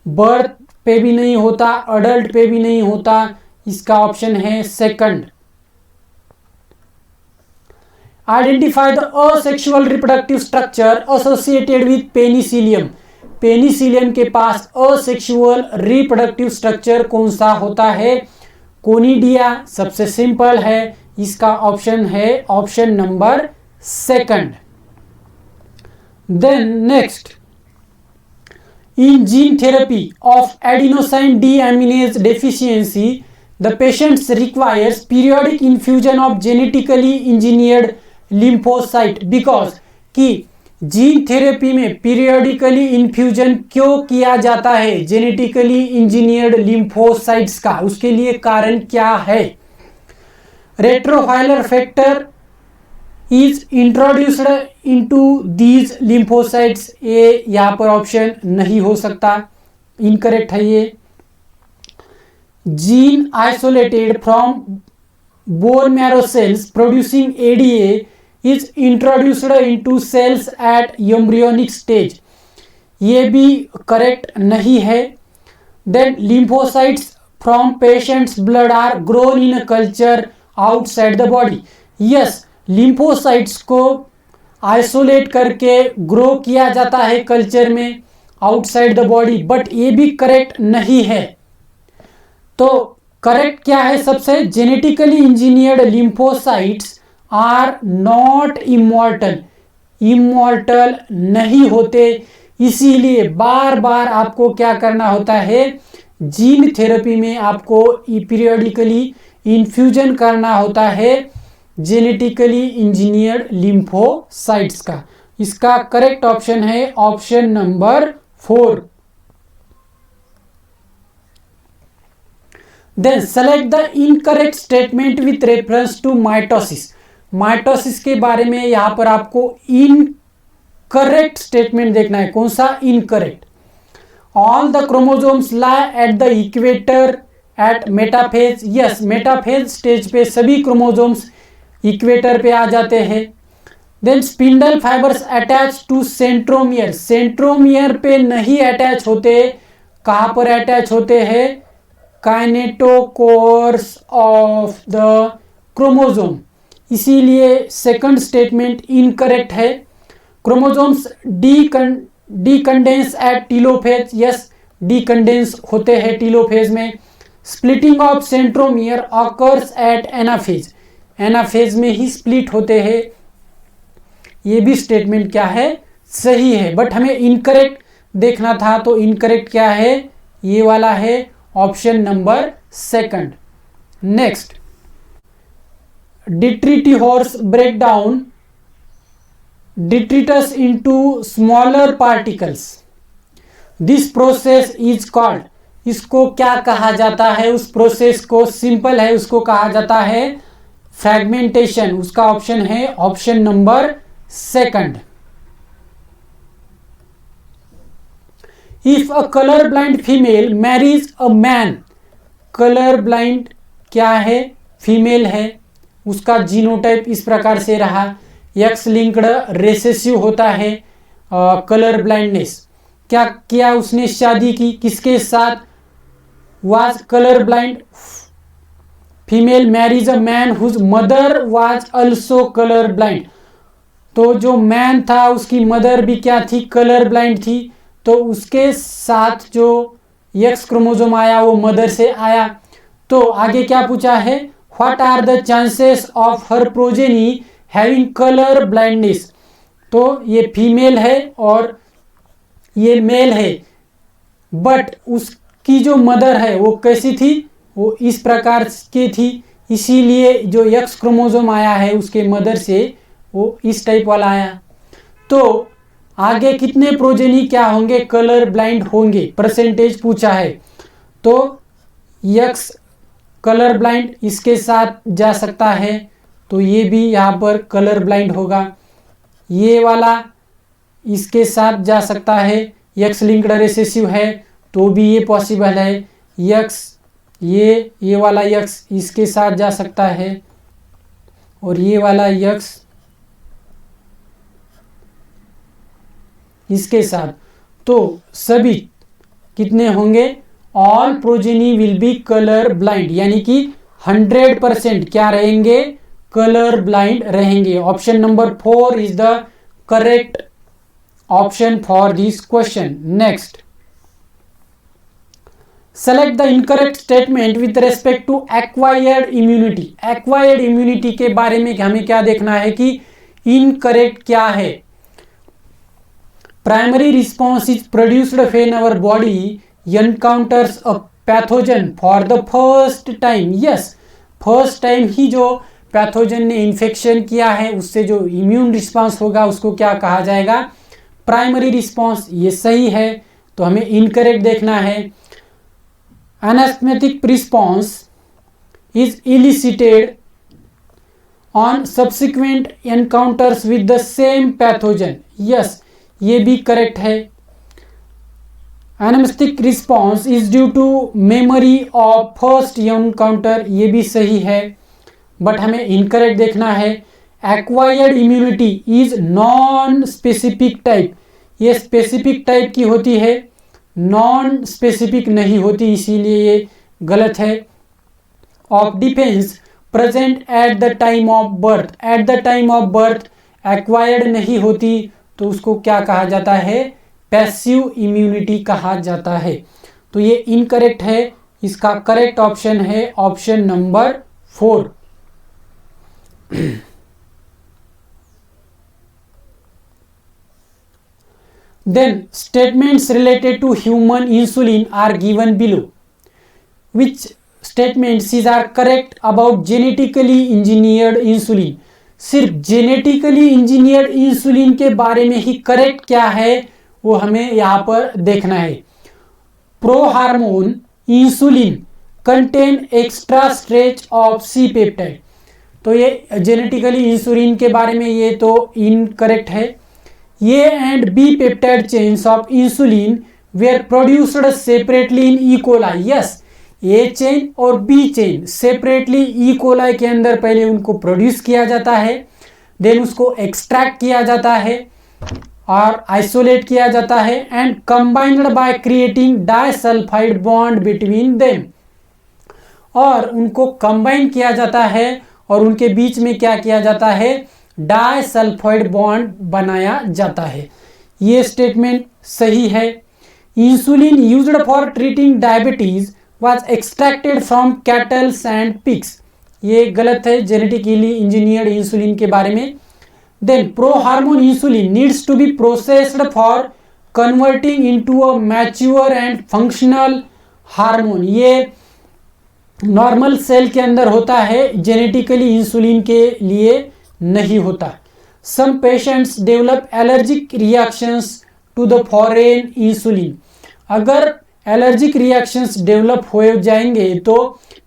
बर्थ पे भी नहीं होता, अडल्ट पे भी नहीं होता। इसका ऑप्शन है 2। Identify the asexual reproductive structure associated with Penicillium, Penicillium के पास असेक्सुअल रिप्रोडक्टिव स्ट्रक्चर कौन सा होता है, कोनिडिया, सबसे सिंपल है, इसका ऑप्शन है option number 2। Then next, in gene therapy of adenosine deaminase deficiency the patients requires periodic infusion of genetically engineered lymphocyte, because कि जीन थेरेपी में पीरियोडिकली इन्फ्यूजन क्यों किया जाता है जेनेटिकली इंजीनियर्ड लिम्फोसाइट्स का, उसके लिए कारण क्या है, retroviral factor is introduced into these lymphocytes, ये यहाँ पर ऑप्शन नहीं हो सकता, इनकरेक्ट है ये। Gene isolated from bone marrow cells producing ADA is introduced into cells at embryonic stage, ये भी करेक्ट नहीं है। Then lymphocytes from patient's blood are grown in culture outside the body, yes, lymphocytes को आइसोलेट करके ग्रो किया जाता है कल्चर में आउटसाइड द बॉडी, बट ये भी करेक्ट नहीं है। तो करेक्ट क्या है सबसे, genetically engineered lymphocytes are not immortal, immortal नहीं होते, इसीलिए बार बार आपको क्या करना होता है, जीन थेरेपी में आपको पीरियोडिकली इन्फ्यूजन करना होता है जेनेटिकली इंजीनियर्ड लिम्फोसाइट्स का। इसका करेक्ट ऑप्शन है option number 4। Then select the incorrect statement with reference to mitosis, mitosis के बारे में यहां पर आपको इनकरेक्ट स्टेटमेंट देखना है, कौन सा, incorrect. All the chromosomes lie at the equator at metaphase, yes, metaphase stage पे सभी क्रोमोसोम्स इक्वेटर पे आ जाते हैं। Then spindle fibres attach to centromere, centromere पे नहीं अटैच होते, कहाँ पर अटैच होते हैं, काइनेटोकोर्स ऑफ द क्रोमोसोम, इसीलिए सेकंड स्टेटमेंट इनकरेक्ट है। Chromosomes decondense at telophase, yes decondense होते हैं टीलोफेज में। Splitting of centromere occurs at anaphase, anaphase में ही स्प्लिट होते हैं, ये भी स्टेटमेंट क्या है, सही है। बट हमें इनकरेक्ट देखना था, तो इनकरेक्ट क्या है, ये वाला है option number second. Next, detritivores break down detritus into smaller particles, this process is called, इसको क्या कहा जाता है, उस प्रोसेस को, सिंपल है, उसको कहा जाता है फ्रैगमेंटेशन। उसका ऑप्शन है option number second. If a colour blind female marries a man, colour blind क्या है, फीमेल है, उसका जीनोटाइप इस प्रकार से रहा, एक्स लिंक्ड रेसेसिव होता है कलर ब्लाइंडनेस। क्या किया उसने, शादी की, किसके साथ, was colour blind, female marries a man whose mother was also colour blind. तो जो मैन था उसकी मदर भी क्या थी, कलर ब्लाइंड थी, तो उसके साथ जो एक्स क्रोमोसोम आया वो मदर से आया। तो आगे क्या पूछा है, what are the chances of her progeny having colour blindness. तो ये फीमेल है और ये मेल है, बट उसकी जो मदर है वो कैसी थी, वो इस प्रकार की थी, इसीलिए जो एक्स क्रोमोसोम आया है उसके मदर से वो इस टाइप वाला आया। तो आगे कितने प्रोजेनी क्या होंगे, कलर ब्लाइंड होंगे, परसेंटेज पूछा है। तो एक्स कलर ब्लाइंड इसके साथ जा सकता है, तो ये भी यहाँ पर कलर ब्लाइंड होगा। ये वाला इसके साथ जा सकता है, एक्स लिंक्ड रेसेसिव है तो भी ये पॉसिबल है। एक्स ये वाला एक्स इसके साथ जा सकता है, और ये वाला एक्स इसके साथ, तो सभी कितने होंगे, all progeny will be colour blind, यानी कि 100% क्या रहेंगे, कलर ब्लाइंड रहेंगे। Option number 4 is the correct option for this question. Next, select the incorrect statement with respect to acquired immunity. Acquired immunity के बारे में हमें क्या देखना है कि इनकरेक्ट क्या है। Primary response is produced when our body encounters a pathogen for the first time. Yes, first time ही जो पैथोजन ने इन्फेक्शन किया है उससे जो इम्यून रिस्पांस होगा उसको क्या कहा जाएगा, प्राइमरी रिस्पांस। ये सही है, तो हमें इनकरेक्ट देखना है। Anamnestic response is elicited on subsequent encounters with the same pathogen. Yes, ये भी करेक्ट है। Anamnestic response is due to memory of first encounter, ये भी सही है, बट हमें इनकरेक्ट देखना है। Acquired immunity is non specific type, ये स्पेसिफिक टाइप की होती है, नॉन स्पेसिफिक नहीं होती, इसीलिए ये गलत है। Of defence present at the time of birth, at the time of birth acquired नहीं होती, तो उसको क्या कहा जाता है, पैसिव इम्यूनिटी कहा जाता है। तो ये इनकरेक्ट है, इसका करेक्ट ऑप्शन है option number 4। Then statements related to human insulin are given below. Which statements are correct about genetically engineered insulin? सिर्फ जेनेटिकली इंजीनियर्ड इंसुलिन के बारे में ही करेक्ट क्या है वो हमें यहाँ पर देखना है। Pro hormone insulin contain extra stretch of C peptide, तो ये जेनेटिकली इंसुलिन के बारे में ये तो इनकरेक्ट है। A and B peptide chains of insulin were produced separately in E coli. Yes, A chain और B chain separately E coli के अंदर पहले उनको प्रोड्यूस किया जाता है, देन उसको एक्सट्रैक्ट किया जाता है, और आइसोलेट किया जाता है and combined by creating disulphide bond between them, और उनको कंबाइन किया जाता है और उनके बीच में क्या किया जाता है, डाइसल्फाइड बॉन्ड बनाया जाता है। ये स्टेटमेंट सही है। Insulin used for treating diabetes was extracted from cattles and pigs, ये गलत है जेनेटिकली इंजीनियर्ड इंसुलिन के बारे में। Then pro hormone insulin needs to be processed for converting into a mature and functional hormone, ये नॉर्मल सेल के अंदर होता है, जेनेटिकली इंसुलिन के लिए नहीं होता। Some patients develop allergic reactions to the foreign insulin, अगर एलर्जिक रिएक्शंस डेवलप हो जाएंगे तो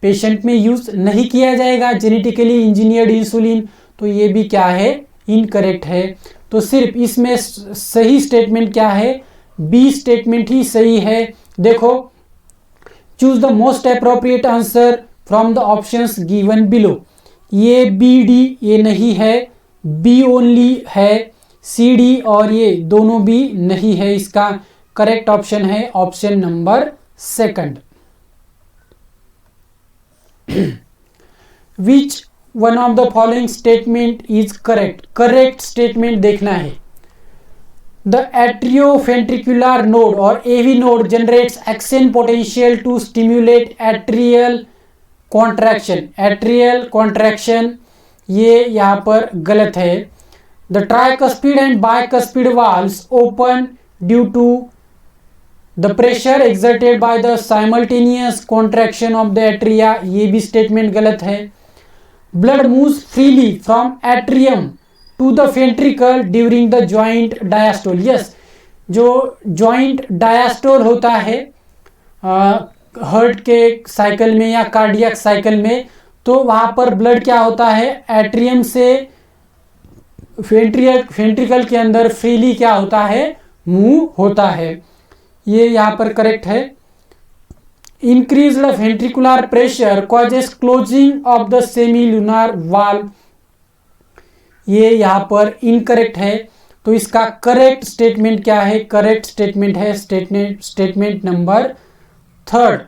पेशेंट में यूज नहीं किया जाएगा जेनेटिकली इंजीनियर्ड इंसुलिन, तो ये भी क्या है, इनकरेक्ट है। तो सिर्फ इसमें सही स्टेटमेंट क्या है, बी स्टेटमेंट ही सही है। देखो, choose the most appropriate answer from the options given below, ये बी डी ये नहीं है, बी ओनली है, सी डी और ये दोनों भी नहीं है। इसका करेक्ट ऑप्शन है option number second. Which one of the following statement is correct, correct statement देखना है। The atrioventricular node or AV node generates action potential to stimulate atrial contraction. Atrial contraction ये यहाँ पर गलत है। The tricuspid and bicuspid valves open due to the pressure exerted by the simultaneous contraction of the atria, ये भी स्टेटमेंट गलत है। Blood moves freely from atrium to the ventricle during the joint diastole, yes, जो joint diastole होता है हार्ट के साइकिल में या कार्डियक साइकिल में, तो वहाँ पर ब्लड क्या होता है, एट्रियम से वेंट्रिकल के अंदर फ्रीली क्या होता है, मूव होता है। ये यहाँ पर करेक्ट है। Increased ventricular pressure causes closing of the semilunar valve, ये यहाँ पर इनकरेक्ट है। तो इसका करेक्ट स्टेटमेंट क्या है, करेक्ट स्टेटमेंट है statement number third.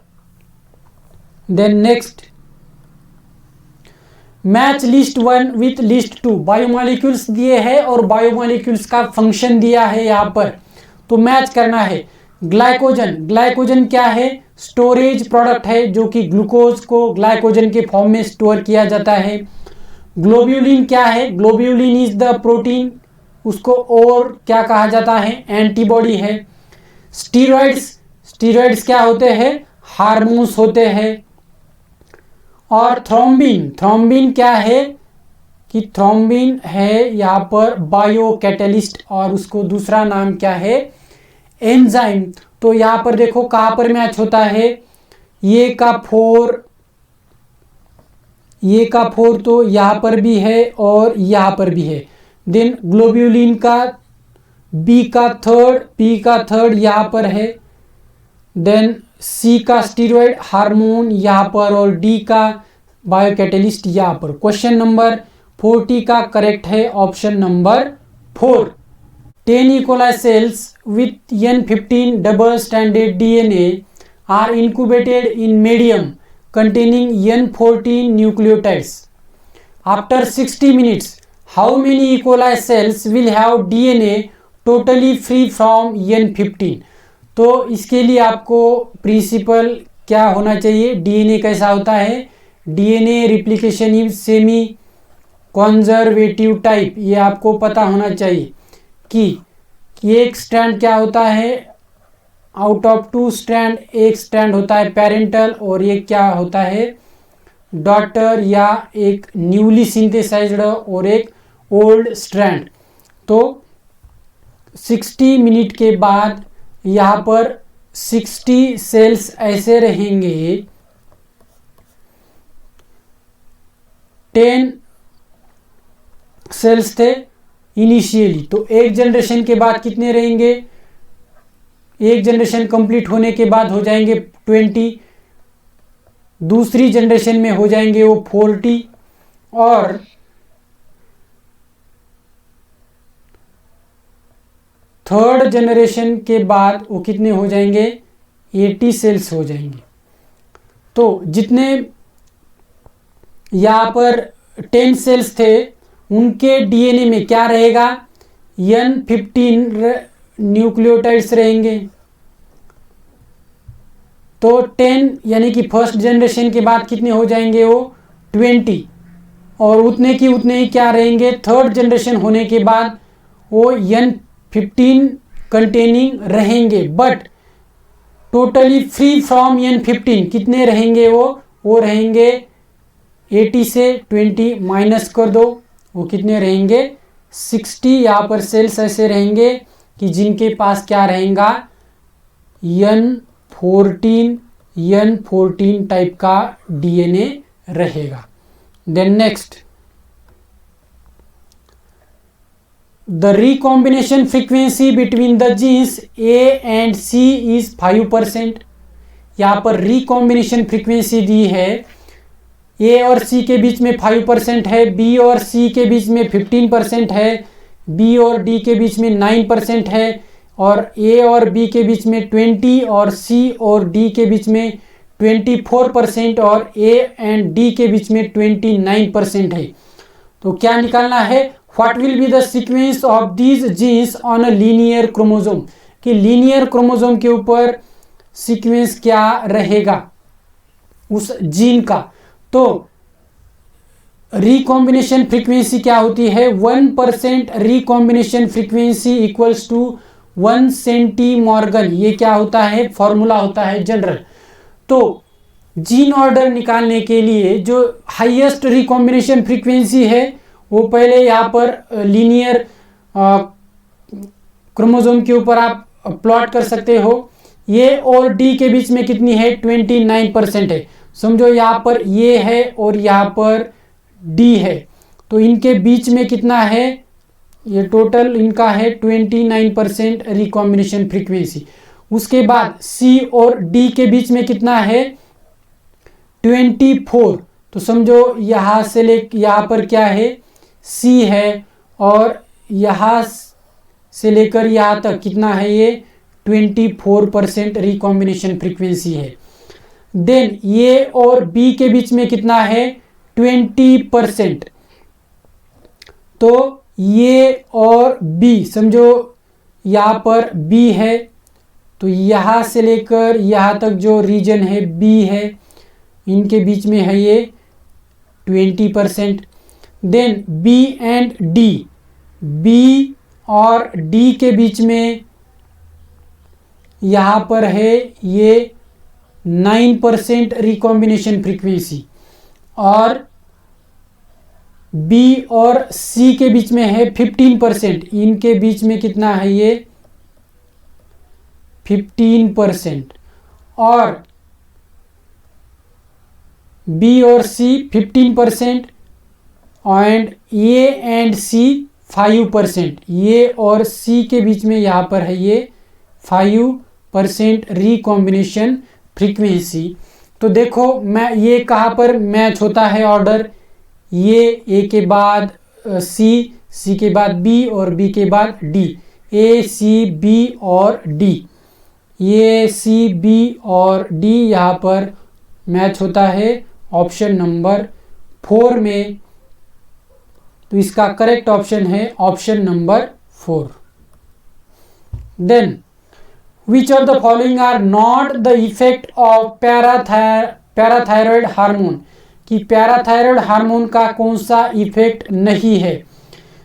Then next, match list 1 with list 2, biomolecules दिए हैं और बायोमोलिक्यूल्स का फंक्शन दिया है यहाँ पर, तो मैच करना है। ग्लाइकोजन, ग्लाइकोजन क्या है, स्टोरेज प्रोडक्ट है जो कि ग्लूकोज को ग्लाइकोजन के फॉर्म में स्टोर किया जाता है। ग्लोब्यूलिन क्या है, ग्लोब्यूलिन इज द प्रोटीन, उसको और क्या कहा जाता है, एंटीबॉडी है। स्टीरॉइड्स, स्टीरॉइड्स क्या होते हैं, हार्मोन्स होते हैं। और थ्रोम्बिन, थ्रोम्बिन क्या है कि थ्रोम्बिन है यहाँ पर बायो कैटलिस्ट और उसको दूसरा नाम क्या है, एंजाइम। तो यहाँ पर देखो कहाँ पर मैच होता है, ये का 4, ये का 4 तो यहाँ पर भी है और यहाँ पर भी है। देन ग्लोब्यूलिन का बी का थर्ड, पी का थर्ड यहाँ पर है। देन सी का स्टीरॉइड हार्मोन यहाँ पर और डी का बायोकैटलिस्ट यहाँ पर। क्वेश्चन नंबर 40 का करेक्ट है option number 4। 10 E. coli cells with N15 double stranded DNA are incubated in medium containing N14 nucleotides. After 60 minutes, how many E. coli cells will have DNA totally free from N15? तो इसके लिए आपको प्रिंसिपल क्या होना चाहिए, डीएनए कैसा होता है, DNA replication is semi conservative type, ये आपको पता होना चाहिए कि एक स्ट्रैंड क्या होता है, आउट ऑफ 2 स्ट्रैंड एक स्ट्रैंड होता है पेरेंटल और एक क्या होता है डॉटर या एक न्यूली सिंथेसाइज्ड और एक ओल्ड स्ट्रैंड। तो 60 मिनट के बाद यहाँ पर 60 सेल्स ऐसे रहेंगे, 10 सेल्स थे इनिशियली, तो एक जनरेशन के बाद कितने रहेंगे, एक जनरेशन कंप्लीट होने के बाद हो जाएंगे 20, दूसरी जनरेशन में हो जाएंगे वो 40 और थर्ड जनरेशन के बाद वो कितने हो जाएंगे, 80 सेल्स हो जाएंगे। तो जितने यहाँ पर 10 सेल्स थे उनके डीएनए में क्या रहेगा, N15 न्यूक्लियोटाइड्स रहेंगे। तो 10 यानी कि फर्स्ट जनरेशन के बाद कितने हो जाएंगे, वो 20, और उतने की उतने ही क्या रहेंगे थर्ड जनरेशन होने के बाद, वो N15 कंटेनिंग रहेंगे, but totally free from N15 कितने रहेंगे, वो रहेंगे 80 से 20 माइनस कर दो, वो कितने रहेंगे 60। यहाँ पर सेल्स ऐसे रहेंगे कि जिनके पास क्या रहेगा, N14 टाइप का डीएनए रहेगा। Then next, the recombination frequency between the genes A and C is 5%। यहाँ पर रिकॉम्बिनेशन फ्रीक्वेंसी दी है, A और C के बीच में 5% है, B और C के बीच में 15% है, B और D के बीच में 9% है, और A और B के बीच में 20 और C और D के बीच में 24% और A एंड D के बीच में 29% है। तो क्या निकालना है, what will be the sequence of these genes on a linear chromosome, कि लीनियर क्रोमोसोम के ऊपर सीक्वेंस क्या रहेगा उस जीन का। तो रिकॉम्बिनेशन फ्रीक्वेंसी क्या होती है, 1% रिकॉम्बिनेशन फ्रीक्वेंसी इक्वल्स टू 1 सेंटीमॉर्गन। ये क्या होता है, फॉर्मूला होता है जनरल। तो जीन ऑर्डर निकालने के लिए जो हाईएस्ट रिकॉम्बिनेशन फ्रीक्वेंसी है वो पहले यहाँ पर लीनियर क्रोमोसोम के ऊपर आप प्लॉट कर सकते हो। ये और डी के बीच में कितनी है, 29% है। समझो यहाँ पर ये है और यहाँ पर डी है, तो इनके बीच में कितना है, ये टोटल इनका है 29% रिकॉम्बिनेशन फ्रीक्वेंसी। उसके बाद सी और डी के बीच में कितना है, 24। तो समझो यहाँ से यहाँ पर क्या है, सी है, और यहाँ से लेकर यहाँ तक कितना है, ये 24% रिकॉम्बिनेशन फ्रीक्वेंसी है। देन ये और बी के बीच में कितना है, 20%। तो ये और बी, समझो यहाँ पर बी है, तो यहाँ से लेकर यहाँ तक जो रीजन है बी है, इनके बीच में है ये 20%। Then B and D, B और डी के बीच में यहाँ पर है ये 9% रिकॉम्बिनेशन फ्रीक्वेंसी, और बी और सी के बीच में है 15%। इनके बीच में कितना है, ये 15%, और बी और सी 15% एंड ए एंड सी 5%। ये और सी के बीच में यहाँ पर है ये 5% रिकॉम्बिनेशन फ्रीक्वेंसी। तो देखो मैं ये कहाँ पर मैच होता है ऑर्डर, ये ए के बाद सी, सी के बाद बी और बी के बाद डी, ए सी बी और डी, ये सी बी और डी यहाँ पर मैच होता है ऑप्शन नंबर 4 में। तो इसका करेक्ट ऑप्शन है option number 4। Then which of the following are not the effect of parathyroid hormone, कि पैराथायरॉयड हार्मोन का कौन सा इफेक्ट नहीं है।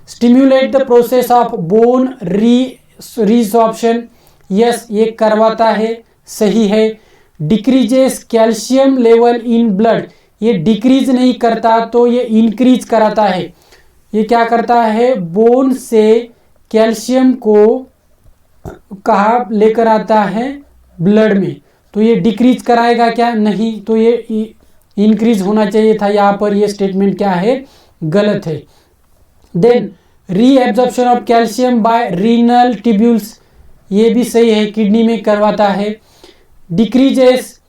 Stimulate the process of bone resorption, yes ये करवाता है, सही है। Decreases calcium level in blood, ये डिक्रीज नहीं करता तो ये इंक्रीज कराता है। ये क्या करता है, बोन से कैल्शियम को कहाँ लेकर आता है, ब्लड में, तो ये डिक्रीज कराएगा क्या, नहीं, तो ये इंक्रीज होना चाहिए था। यहाँ पर ये स्टेटमेंट क्या है, गलत है। Then reabsorption of calcium by renal tubules, ये भी सही है, किडनी में करवाता है। Decreases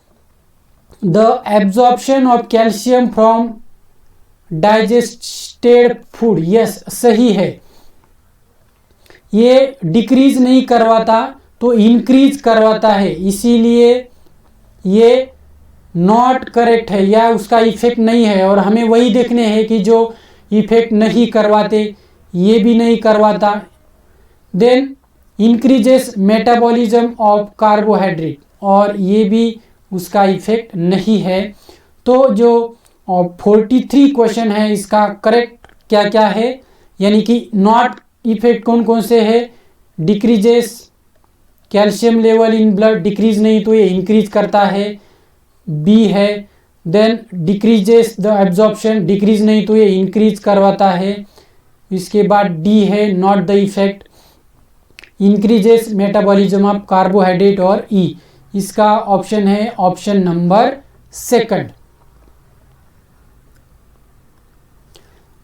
the absorption of calcium from digested food, yes सही है। ये डिक्रीज नहीं करवाता तो इंक्रीज करवाता है, इसीलिए ये नॉट करेक्ट है या उसका इफेक्ट नहीं है। और हमें वही देखने हैं कि जो इफेक्ट नहीं करवाते, ये भी नहीं करवाता। Then increases metabolism of carbohydrate, और ये भी उसका इफेक्ट नहीं है। तो जो 43 क्वेश्चन है इसका करेक्ट क्या क्या है, यानी कि नॉट इफेक्ट कौन कौन से है, decreases calcium level in blood, decrease नहीं तो ये इंक्रीज करता है, बी है। Then decreases the absorption, decrease नहीं तो ये इंक्रीज करवाता है। इसके बाद डी है not the effect, increases metabolism of carbohydrate, और ई इसका ऑप्शन है option number second.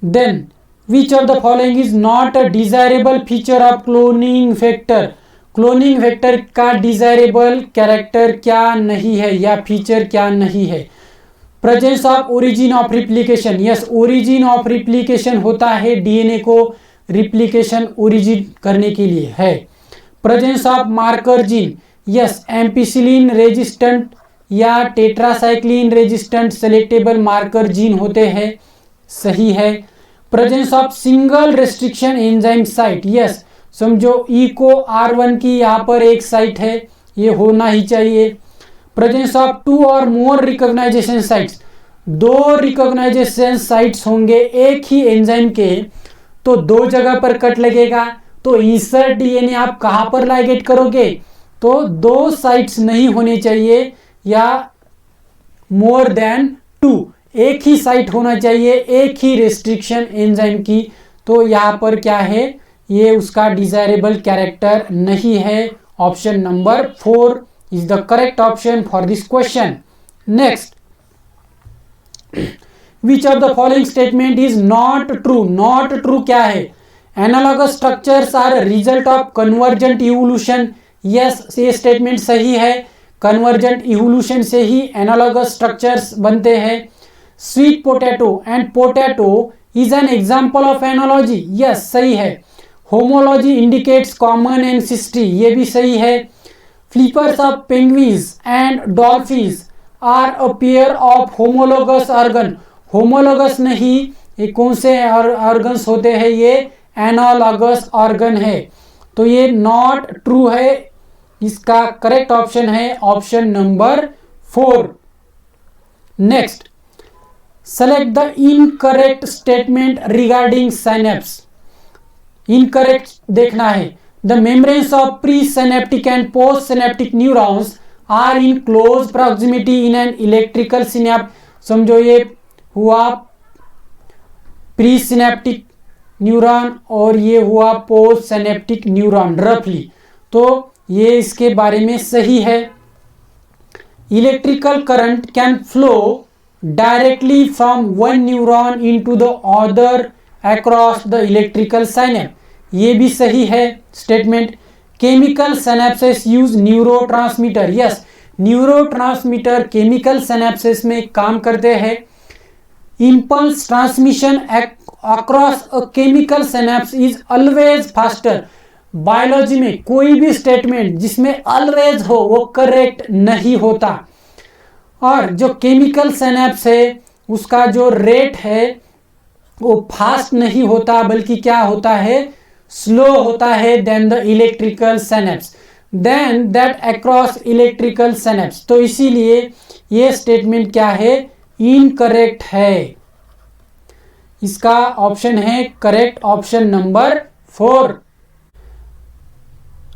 Then which of the following is not a desirable feature of cloning factor, cloning factor का डिजायरेबल कैरेक्टर क्या नहीं है या फीचर क्या नहीं है। Presence of origin of replication, yes origin of replication होता है डीएनए को रिप्लिकेशन ओरिजिन करने के लिए है। Presence of marker gene, yes ampicillin resistant या tetracycline resistant selectable marker gene होते हैं, सही है। Presence of single restriction enzyme site, yes समझो ई को R1 की यहाँ पर एक साइट है, ये होना ही चाहिए। प्रेजेंस ऑफ 2 और मोर रिकॉग्नाइजेशन साइट्स, 2 रिकॉग्नाइजेशन साइट्स होंगे एक ही एंजाइम के, तो 2 जगह पर कट लगेगा, तो इंसर्ट डीएनए आप कहाँ पर लाइगेट करोगे, तो 2 साइट्स नहीं होने चाहिए या मोर देन 2, एक ही साइट होना चाहिए एक ही रेस्ट्रिक्शन एंजाइम की। तो यहाँ पर क्या है, ये उसका डिजायरेबल कैरेक्टर नहीं है। Option number 4 is the correct option for this question. Next, which of the following statement is not true? Not true क्या है, analogous structures are a result of convergent evolution. Yes, ये statement सही है, convergent evolution से ही analogous structures बनते हैं। Sweet potato and potato is an example of analogy. Yes, सही है। Homology indicates common ancestry, ये भी सही है। Flippers of penguins and dolphins are a pair of homologous organ. Homologous नहीं, ये कौन से organs होते हैं, ये analogous organ है, तो ये not true है। इसका correct option है option number 4. Next, select the incorrect statement regarding synapse. Incorrect देखना है। The membranes of presynaptic and postsynaptic neurons are in close proximity in an electrical synapse. समझो ये हुआ प्रीसिनेप्टिक न्यूरॉन और ये हुआ पोस्टसिनेप्टिक न्यूरॉन रफली, तो ये इसके बारे में सही है। Electrical current can flow directly from one neuron into the other across the electrical synapse, ये भी सही है statement. Chemical synapses use neurotransmitter, yes neurotransmitter chemical synapses में काम करते हैं। Impulse transmission across a chemical synapse is always faster. Biology में कोई भी स्टेटमेंट जिसमें ऑलवेज हो वो करेक्ट नहीं होता, और जो केमिकल सिनेप्स है उसका जो रेट है वो फास्ट नहीं होता बल्कि क्या होता है, स्लो होता है then the electrical synapse, then that across electrical synapse. तो इसीलिए ये स्टेटमेंट क्या है, इनकरेक्ट है। इसका ऑप्शन है correct option number 4।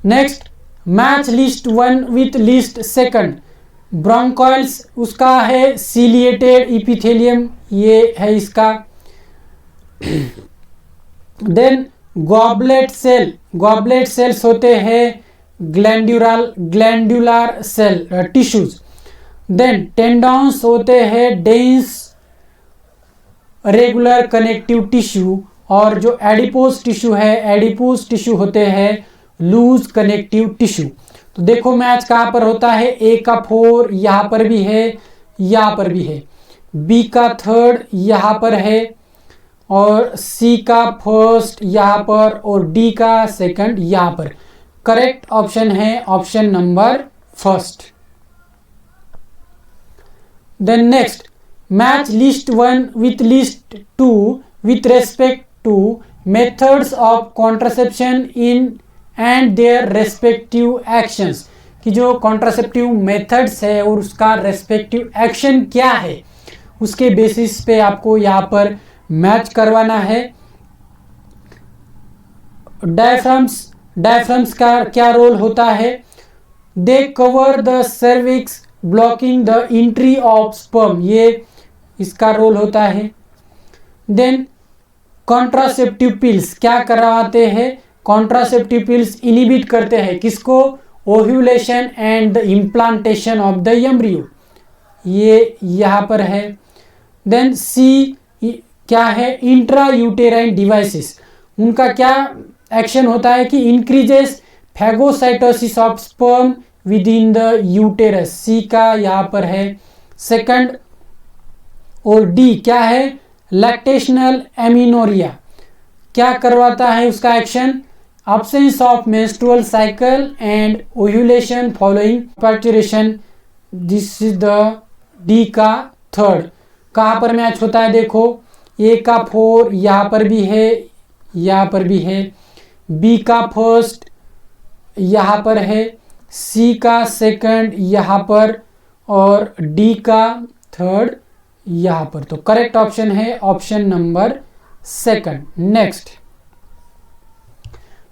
Next, match list 1 with list second. Bronchioles उसका है सिलिएटेड इपिथेलियम, ये है इसका। Then goblet cell, goblet cells होते हैं glandular cell tissues. Then tendons होते हैं डेंस रेगुलर कनेक्टिव टिश्यू, और जो एडिपोज टिश्यू है, एडिपोज टिश्यू होते हैं लूज कनेक्टिव टिश्यू। तो देखो मैच कहाँ पर होता है, ए का 4 यहाँ पर भी है, यहाँ पर भी है, बी का 3 यहाँ पर है, और सी का फर्स्ट यहाँ पर और डी का सेकंड यहाँ पर। करेक्ट ऑप्शन है option number first. Then next, match list 1 with list 2 with respect to methods of contraception in and their respective actions, कि जो कॉन्ट्रासेप्टिव मेथड्स है और उसका रेस्पेक्टिव एक्शन क्या है उसके बेसिस पे आपको यहाँ पर मैच करवाना है। डायफ्राम्स का क्या रोल होता है? They cover the cervix blocking the entry of sperm, ये इसका रोल होता है। देन कॉन्ट्रासेप्टिव पिल्स क्या करवाते हैं? कॉन्ट्रासेप्टिव पिल्स इनिबिट करते हैं किसको? Ovulation and the implantation of the embryo, ये यहाँ पर है। देन सी क्या है? इंट्रा यूटेराइन डिवाइसेस, उनका क्या एक्शन होता है कि increases phagocytosis of sperm within the uterus, C का यहाँ पर है सेकंड। और डी क्या है? लैक्टेशनल एमिनोरिया, क्या करवाता है उसका action? absence of menstrual cycle and ovulation following parturition, this is the D का थर्ड। कहाँ पर मैच होता है? देखो ए का 4 यहाँ पर भी है, यहाँ पर भी है, बी का फर्स्ट यहाँ पर है, सी का सेकंड यहाँ पर और डी का थर्ड यहाँ पर। तो करेक्ट ऑप्शन है option number second. Next,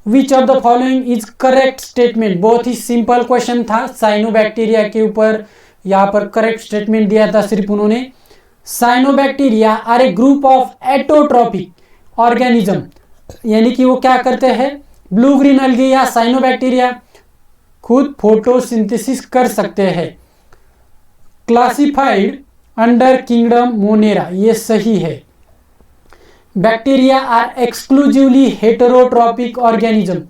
which of the following is correct statement, बहुत ही सिंपल क्वेश्चन था, साइनोबैक्टीरिया के ऊपर यहाँ पर करेक्ट स्टेटमेंट दिया था सिर्फ उन्होंने। Cyanobacteria are a group of autotrophic organism, यानी कि वो क्या करते हैं? ब्लू ग्रीन अलगी या साइनोबैक्टीरिया खुद फोटोसिंथेसिस कर सकते हैं। क्लासिफाइड अंडर किंगडम मोनेरा, ये सही है। Bacteria are exclusively heterotrophic organism,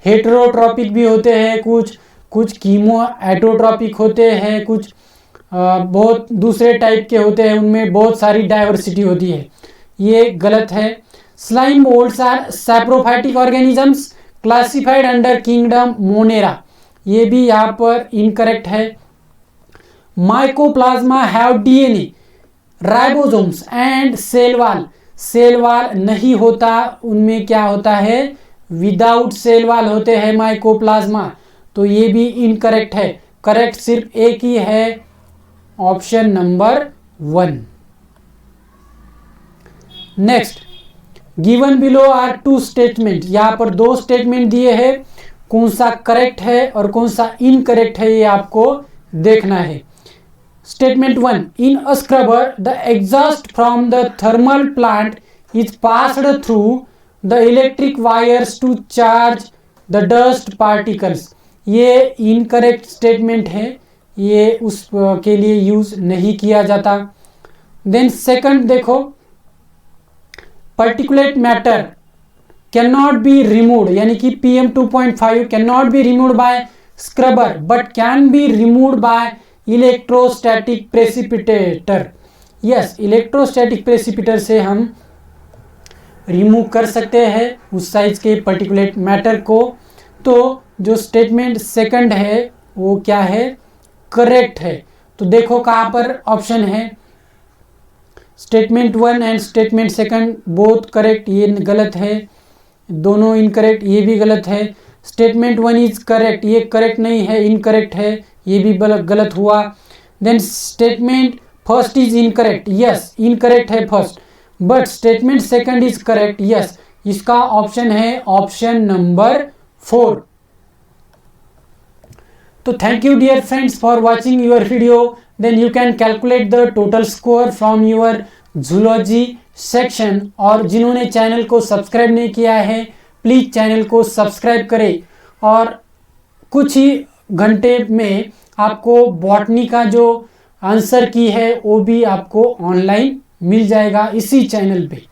heterotrophic भी होते हैं, कुछ कीमो एटोट्रॉपिक होते हैं, कुछ बहुत दूसरे टाइप के होते हैं, उनमें बहुत सारी डाइवर्सिटी होती है, ये गलत है। Slime moulds are saprophytic organisms classified under kingdom Monera, ये भी यहाँ पर इनकरेक्ट है। Mycoplasma have DNA, ribosomes and cell wall नहीं होता, उनमें क्या होता है? विदाउट सेल वॉल होते हैं माइकोप्लाज्मा, तो ये भी इनकरेक्ट है। करेक्ट सिर्फ एक ही है option number 1। Next, given below are 2 statement, यहाँ पर 2 स्टेटमेंट दिए हैं, कौन सा करेक्ट है और कौन सा इनकरेक्ट है ये आपको देखना है। Statement 1, in a scrubber the exhaust from the thermal plant is passed through the electric wires to charge the dust particles, ये इनकरेक्ट स्टेटमेंट है, ये उस के लिए यूज नहीं किया जाता। देन सेकंड देखो, particulate matter can not be removed, यानी कि PM 2.5 can not be removed by scrubber but can be removed by electrostatic precipitator. Yes, electrostatic precipitator से हम रिमूव कर सकते हैं उस साइज के पर्टिकुलेट मैटर को। तो जो स्टेटमेंट सेकंड है वो क्या है? करेक्ट है। तो देखो कहाँ पर ऑप्शन है, statement 1 and statement second both correct, ये गलत है, दोनों इनकरेक्ट, ये भी गलत है। स्टेटमेंट 1 इज करेक्ट, ये करेक्ट नहीं है, इनकरेक्ट है, ये भी गलत हुआ। Then statement first is incorrect, yes incorrect है first, but statement second is correct, yes, इसका ऑप्शन है ऑप्शन नंबर 4। तो thank you dear friends for watching your video. Then you can calculate the total score from your zoology section. और जिन्होंने चैनल को सब्सक्राइब नहीं किया है प्लीज़ चैनल को सब्सक्राइब करें, और कुछ ही घंटे में आपको बॉटनी का जो आंसर की है वो भी आपको ऑनलाइन मिल जाएगा इसी चैनल पे।